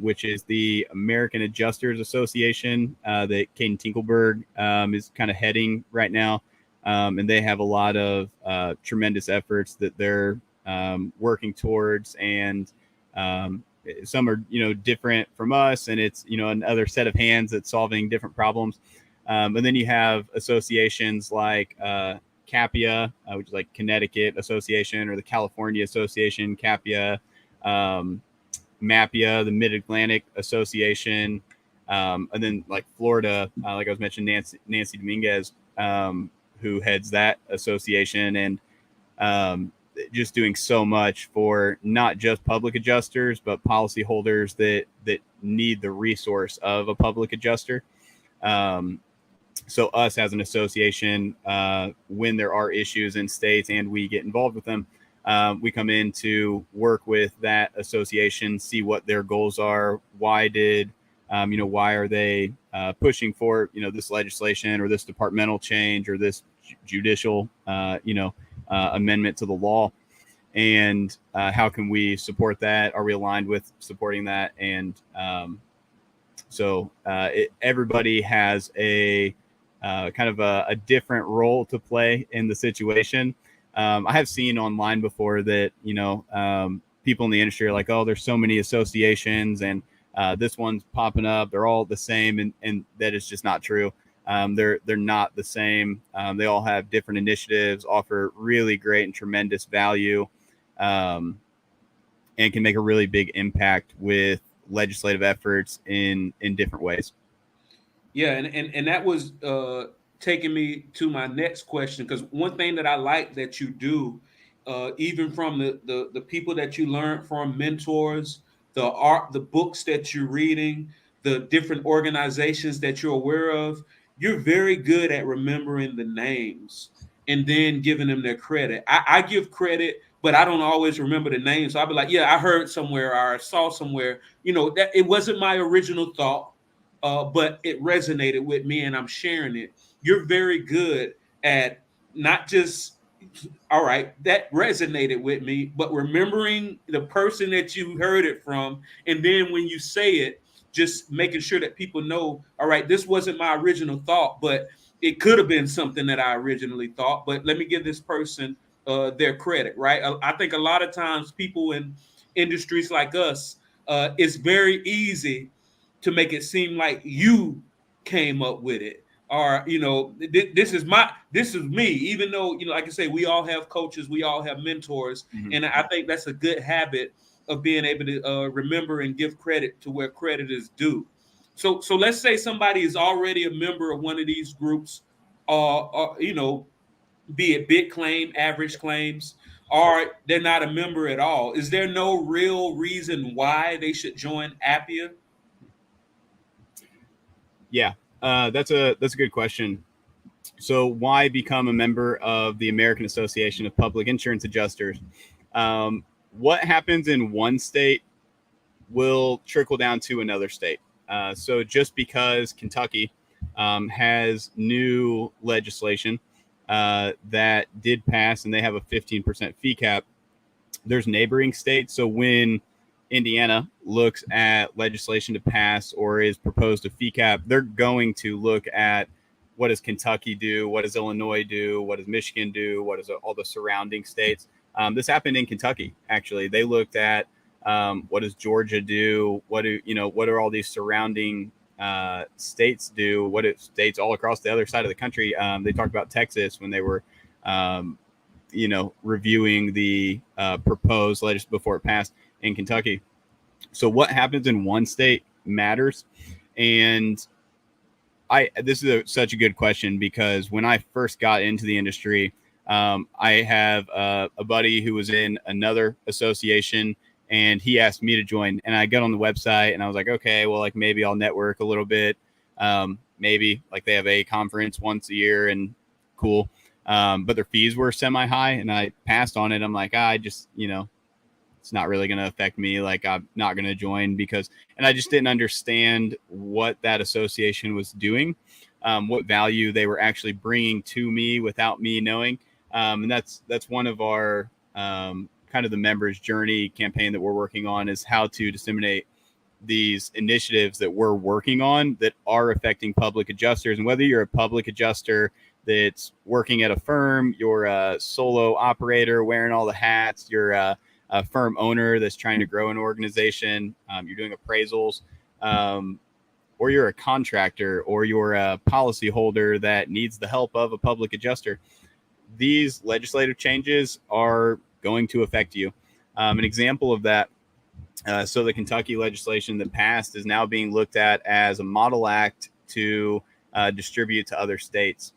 which is the American Adjusters Association, that Caden Tinkelberg is kind of heading right now. And they have a lot of tremendous efforts that they're working towards, and some are different from us, and it's another set of hands that's solving different problems. And then you have associations like CAPIA, which is like Connecticut Association, or the California Association, CAPIA, MAPIA, the Mid-Atlantic Association, and then like Florida, like I was mentioning, Nancy Dominguez, who heads that association, and just doing so much for not just public adjusters, but policyholders that need the resource of a public adjuster. So us as an association, when there are issues in states and we get involved with them, we come in to work with that association, see what their goals are. Why are they pushing for, this legislation or this departmental change or this judicial, amendment to the law, and how can we support that? Are we aligned with supporting that? And everybody has a kind of a different role to play in the situation. I have seen online before that, people in the industry are like, oh, there's so many associations, and this one's popping up. They're all the same. And that is just not true. They're not the same. They all have different initiatives, offer really great and tremendous value, and can make a really big impact with legislative efforts in different ways. Yeah, and that was taking me to my next question, because one thing that I like that you do, even from the people that you learn from, mentors, the books that you're reading, the different organizations that you're aware of, you're very good at remembering the names and then giving them their credit. I give credit, but I don't always remember the names. So I'll be like, yeah, I heard somewhere or I saw somewhere, that it wasn't my original thought, but it resonated with me and I'm sharing it. You're very good at not just, all right, that resonated with me, but remembering the person that you heard it from. And then when you say it, just making sure that people know, all right, this wasn't my original thought, but it could have been something that I originally thought. But let me give this person their credit, right? I think a lot of times people in industries like us, it's very easy to make it seem like you came up with it, or this is me, even though, like I say, we all have coaches, we all have mentors. Mhm. And I think that's a good habit of being able to remember and give credit to where credit is due. So let's say somebody is already a member of one of these groups, be it big claim, average claims, or they're not a member at all. Is there no real reason why they should join AAPIA? Yeah, that's a good question. So, why become a member of the American Association of Public Insurance Adjusters? What happens in one state will trickle down to another state. So, just because Kentucky has new legislation that did pass and they have a 15% fee cap, there's neighboring states. So, when Indiana looks at legislation to pass or is proposed a fee cap, they're going to look at what does Kentucky do, what does Illinois do, what does Michigan do, what does all the surrounding states. This happened in Kentucky, actually. They looked at what does Georgia do, what are all these surrounding states do, what do states all across the other side of the country. They talked about Texas when they were reviewing the proposed legislation before it passed in Kentucky. So what happens in one state matters. And this is such a good question, because when I first got into the industry, I have a buddy who was in another association, and he asked me to join. And I got on the website and I was like, okay, well, like maybe I'll network a little bit. Maybe like they have a conference once a year and cool. But their fees were semi-high, and I passed on it. I'm like, I just, it's not really going to affect me. Like, I'm not going to join and I just didn't understand what that association was doing, what value they were actually bringing to me without me knowing. And that's one of our kind of the members journey campaign that we're working on, is how to disseminate these initiatives that we're working on that are affecting public adjusters. And whether you're a public adjuster that's working at a firm, you're a solo operator wearing all the hats, you're a firm owner that's trying to grow an organization, you're doing appraisals, or you're a contractor, or you're a policyholder that needs the help of a public adjuster, these legislative changes are going to affect you. An example of that, so the Kentucky legislation that passed is now being looked at as a model act to distribute to other states.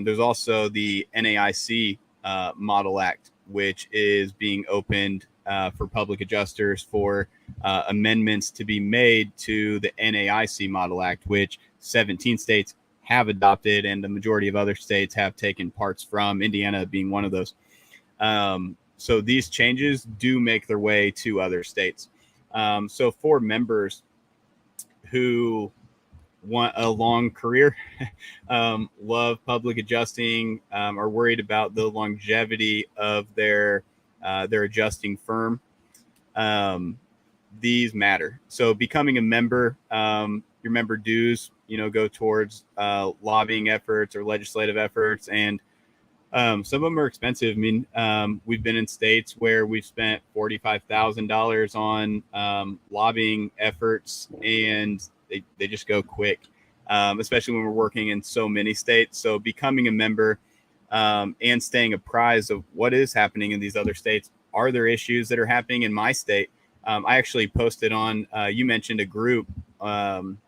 There's also the NAIC Model Act, which is being opened for public adjusters for amendments to be made to the NAIC Model Act, which 17 states have adopted, and the majority of other states have taken parts from, Indiana being one of those. So these changes do make their way to other states. So for members who want a long career, love public adjusting, are worried about the longevity of their adjusting firm, these matter. So becoming a member, your member dues, go towards lobbying efforts or legislative efforts, and some of them are expensive. I mean, we've been in states where we've spent $45,000 on lobbying efforts, and they just go quick, especially when we're working in so many states. So becoming a member and staying apprised of what is happening in these other states. Are there issues that are happening in my state? I actually posted on, you mentioned a group, PAM,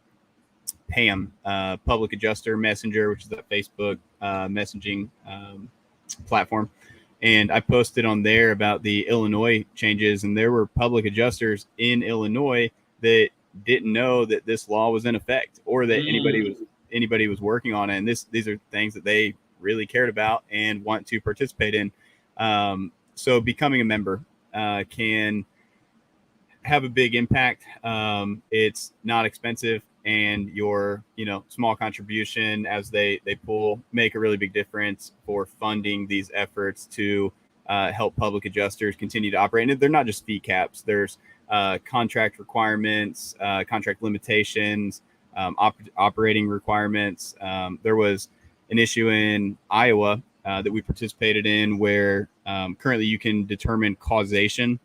Public Adjuster Messenger, which is a Facebook messaging platform. And I posted on there about the Illinois changes, and there were public adjusters in Illinois that didn't know that this law was in effect or that anybody was working on it. And these are things that they really cared about and want to participate in. So becoming a member can have a big impact. It's not expensive, and your small contribution as they pull make a really big difference for funding these efforts to help public adjusters continue to operate. And they're not just fee caps. There's contract requirements, contract limitations, operating requirements. There was an issue in Iowa that we participated in where currently you can determine causation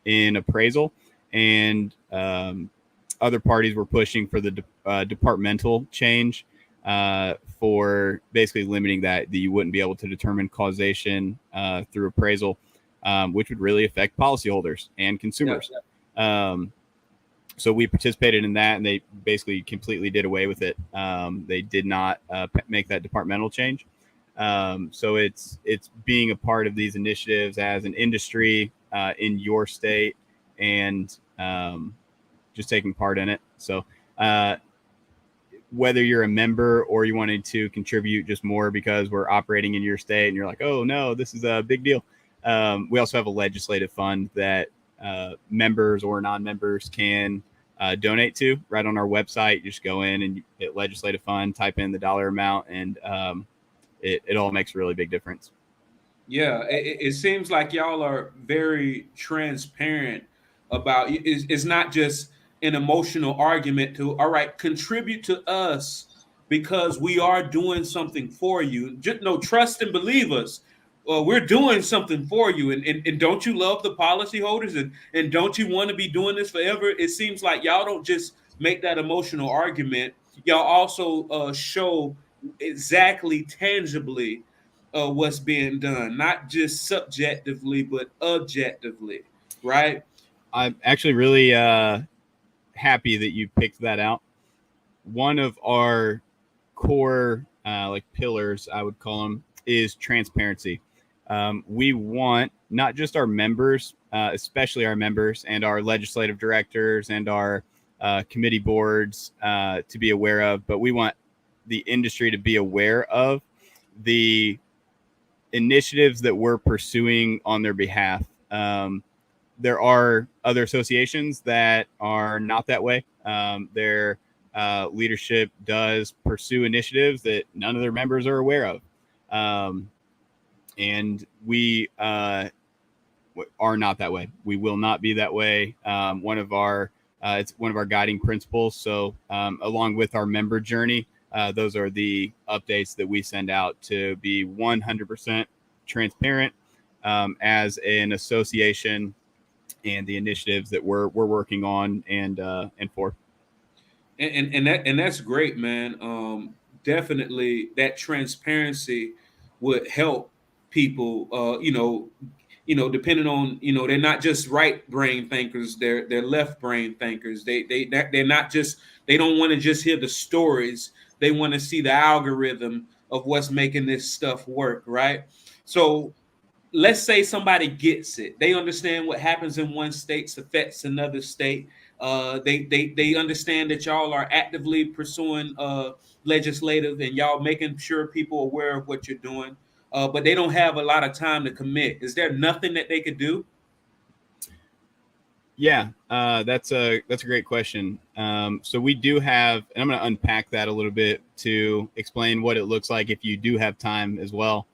in appraisal, and other parties were pushing for the departmental change for basically limiting that you wouldn't be able to determine causation through appraisal, which would really affect policyholders and consumers. So we participated in that, and they basically completely did away with it. They did not make that departmental change. So it's being a part of these initiatives as an industry in your state, and just taking part in it. So whether you're a member or you wanted to contribute just more because we're operating in your state and you're like, oh no, this is a big deal. We also have a legislative fund that members or non-members can donate to right on our website. You just go in and you hit legislative fund, type in the dollar amount, and it all makes a really big difference. Yeah, it seems like y'all are very transparent about it's not just an emotional argument to, all right, contribute to us because we are doing something for you. Just no, trust and believe us. We're doing something for you, and don't you love the policyholders, and don't you want to be doing this forever? It seems like y'all don't just make that emotional argument. Y'all also show exactly tangibly what's being done, not just subjectively but objectively, right? I'm actually really happy that you picked that out. One of our core like pillars, I would call them, is transparency. We want not just our members, especially our members and our legislative directors and our committee boards to be aware of, but we want the industry to be aware of the initiatives that we're pursuing on their behalf. There are other associations that are not that way. Their leadership does pursue initiatives that none of their members are aware of. And we are not that way. We will not be that way. It's one of our guiding principles. So along with our member journey, those are the updates that we send out to be 100% transparent as an association and the initiatives that we're working on and for. And that's great, man. Definitely that transparency would help people. Depending on, they're not just right brain thinkers; they're left brain thinkers. They're not just, they don't want to just hear the stories. They want to see the algorithm of what's making this stuff work, right? So let's say somebody gets it. They understand what happens in one state affects another state. They understand that y'all are actively pursuing legislative and y'all making sure people are aware of what you're doing. But they don't have a lot of time to commit. Is there nothing that they could do? Yeah, that's a great question. So we do have, and I'm going to unpack that a little bit to explain what it looks like if you do have time as well.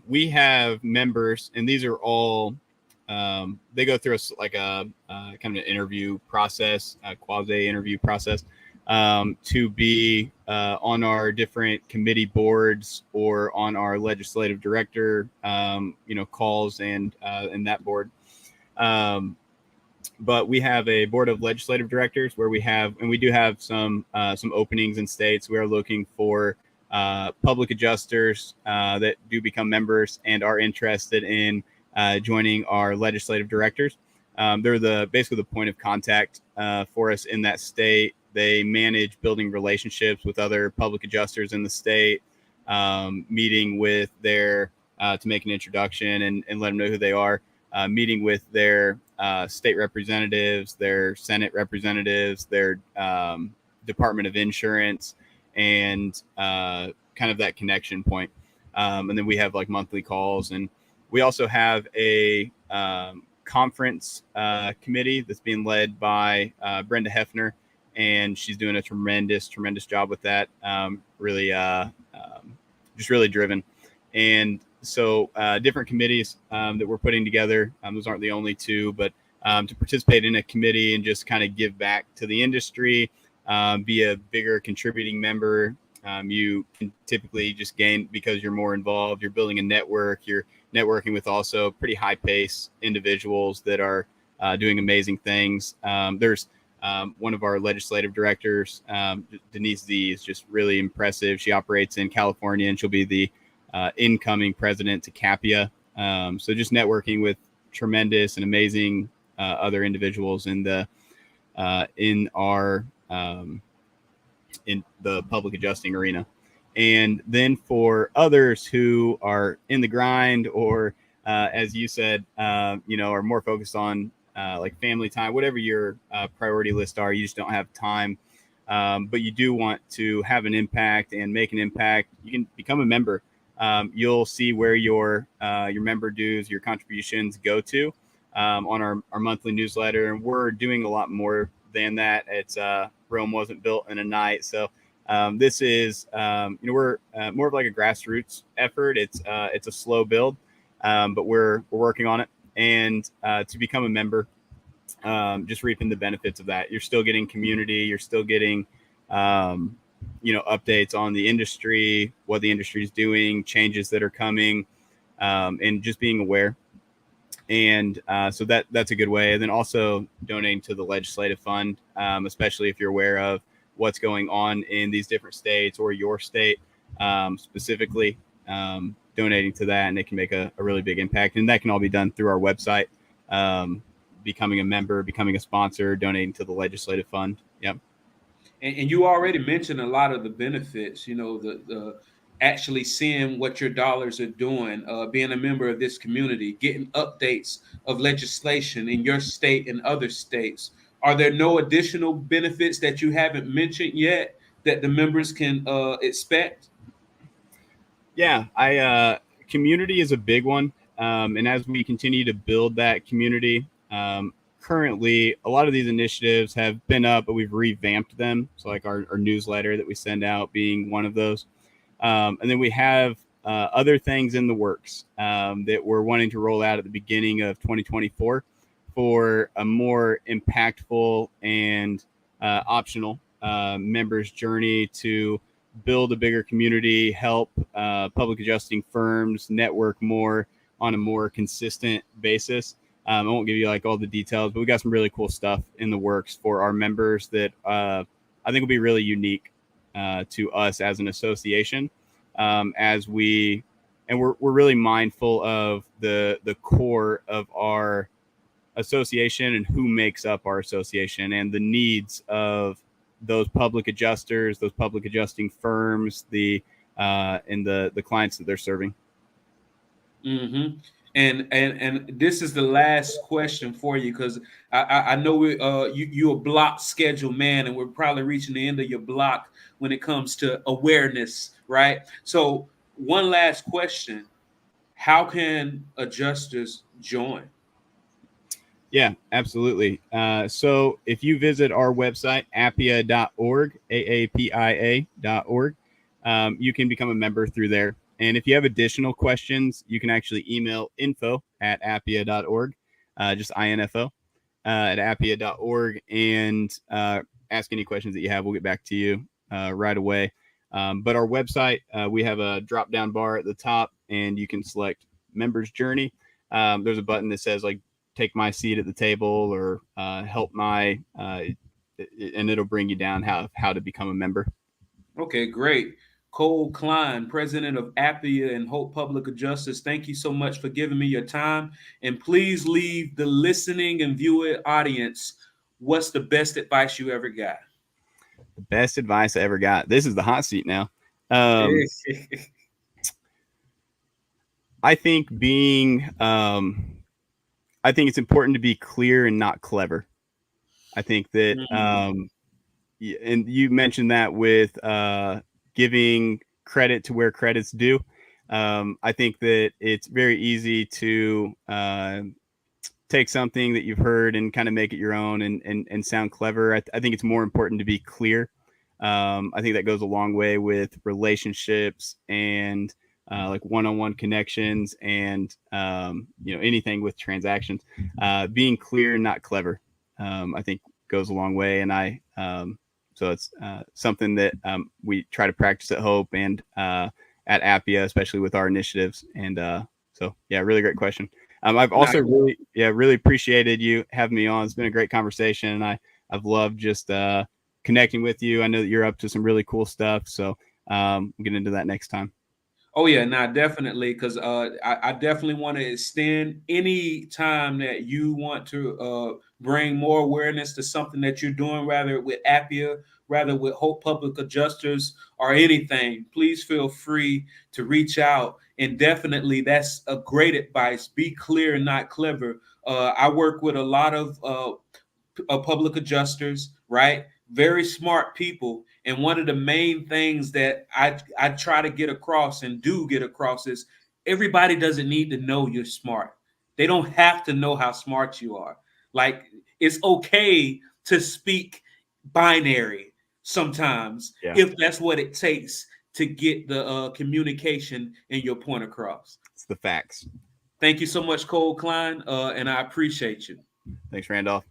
We have members, and these are all, they go through a kind of an interview process, a quasi interview process, to be on our different committee boards or on our legislative director, calls and that board. But we have a board of legislative directors where we do have some openings in states. We are looking for public adjusters that do become members and are interested in joining our legislative directors. They're basically the point of contact for us in that state. They manage building relationships with other public adjusters in the state, meeting with to make an introduction and let them know who they are. meeting with their state representatives, their Senate representatives, their Department of Insurance, and kind of that connection point. And then we have like monthly calls, and we also have a conference committee that's being led by Brenda Hefner, and she's doing a tremendous job with that. Really, just really driven. And so different committees that we're putting together. Those aren't the only two, but to participate in a committee and just kind of give back to the industry, be a bigger contributing member. You can typically just gain because you're more involved. You're building a network. You're networking with also pretty high pace individuals that are doing amazing things. There's one of our legislative directors, Denise Z, is just really impressive. She operates in California, and she'll be the incoming president to AAPIA. So just networking with tremendous and amazing other individuals in the in the public adjusting arena. And then for others who are in the grind or as you said, are more focused on like family time, whatever your priority list are, you just don't have time. But you do want to have an impact and make an impact. You can become a member. You'll see where your member dues, your contributions go to on our monthly newsletter. And we're doing a lot more than that. It's Rome wasn't built in a night. So this is, we're more of like a grassroots effort. It's a slow build, but we're working on it. And to become a member, just reaping the benefits of that. You're still getting community. You're still getting, updates on the industry, what the industry is doing, changes that are coming, and just being aware. And so that's a good way. And then also donating to the legislative fund, especially if you're aware of what's going on in these different states or your state specifically, donating to that, and it can make a really big impact. And that can all be done through our website, becoming a member, becoming a sponsor, donating to the legislative fund. Yep. And you already mentioned a lot of the benefits, the actually seeing what your dollars are doing, being a member of this community, getting updates of legislation in your state and other states. Are there no additional benefits that you haven't mentioned yet that the members can expect? Yeah, community is a big one. And as we continue to build that community, currently a lot of these initiatives have been up, but we've revamped them. So like our newsletter that we send out being one of those. And then we have other things in the works that we're wanting to roll out at the beginning of 2024 for a more impactful and optional members journey to build a bigger community, help public adjusting firms network more on a more consistent basis. I won't give you like all the details, but we got some really cool stuff in the works for our members that I think will be really unique to us as an association. We're really mindful of the core of our association and who makes up our association and the needs of those public adjusters, those public adjusting firms, and the clients that they're serving. Mm-hmm. And this is the last question for you, because I know you're a block schedule man, and we're probably reaching the end of your block when it comes to awareness, right? So one last question: how can adjusters join? Yeah, absolutely. So if you visit our website, appia.org, AAPIA.org, you can become a member through there. And if you have additional questions, you can actually email info@appia.org, just info at appia.org, and ask any questions that you have. We'll get back to you right away. But our website, we have a drop-down bar at the top, and you can select Members Journey. There's a button that says like take my seat at the table or help my, and it'll bring you down how to become a member. Okay, great. Cole Kline, president of AAPIA and Hope Public Adjusters, thank you so much for giving me your time. And please leave the listening and viewer audience, what's the best advice you ever got? The best advice I ever got. This is the hot seat now. I think being I think it's important to be clear and not clever. I think that, Mm. and you mentioned that with giving credit to where credit's due. I think that it's very easy to take something that you've heard and kind of make it your own and sound clever. I think it's more important to be clear. I think that goes a long way with relationships and like one-on-one connections and anything with transactions. Being clear and not clever, I think goes a long way. And so it's something that we try to practice at Hope and at AAPIA, especially with our initiatives. And so, yeah, really great question. I've Nah, also really appreciated you having me on. It's been a great conversation, and I've loved just connecting with you. I know that you're up to some really cool stuff, so we'll get into that next time. Oh yeah, nah, definitely. Because I definitely want to extend any time that you want to bring more awareness to something that you're doing, rather with AAPIA, rather with Hope Public Adjusters, or anything. Please feel free to reach out. And definitely, that's a great advice. Be clear and not clever. I work with a lot of public adjusters, right? Very smart people. And one of the main things that I try to get across and do get across is everybody doesn't need to know you're smart. They don't have to know how smart you are. Like, it's okay to speak binary sometimes Yeah, if that's what it takes to get the communication and your point across. it's the facts. Thank you so much, Cole Kline, and I appreciate you. Thanks, Randolph.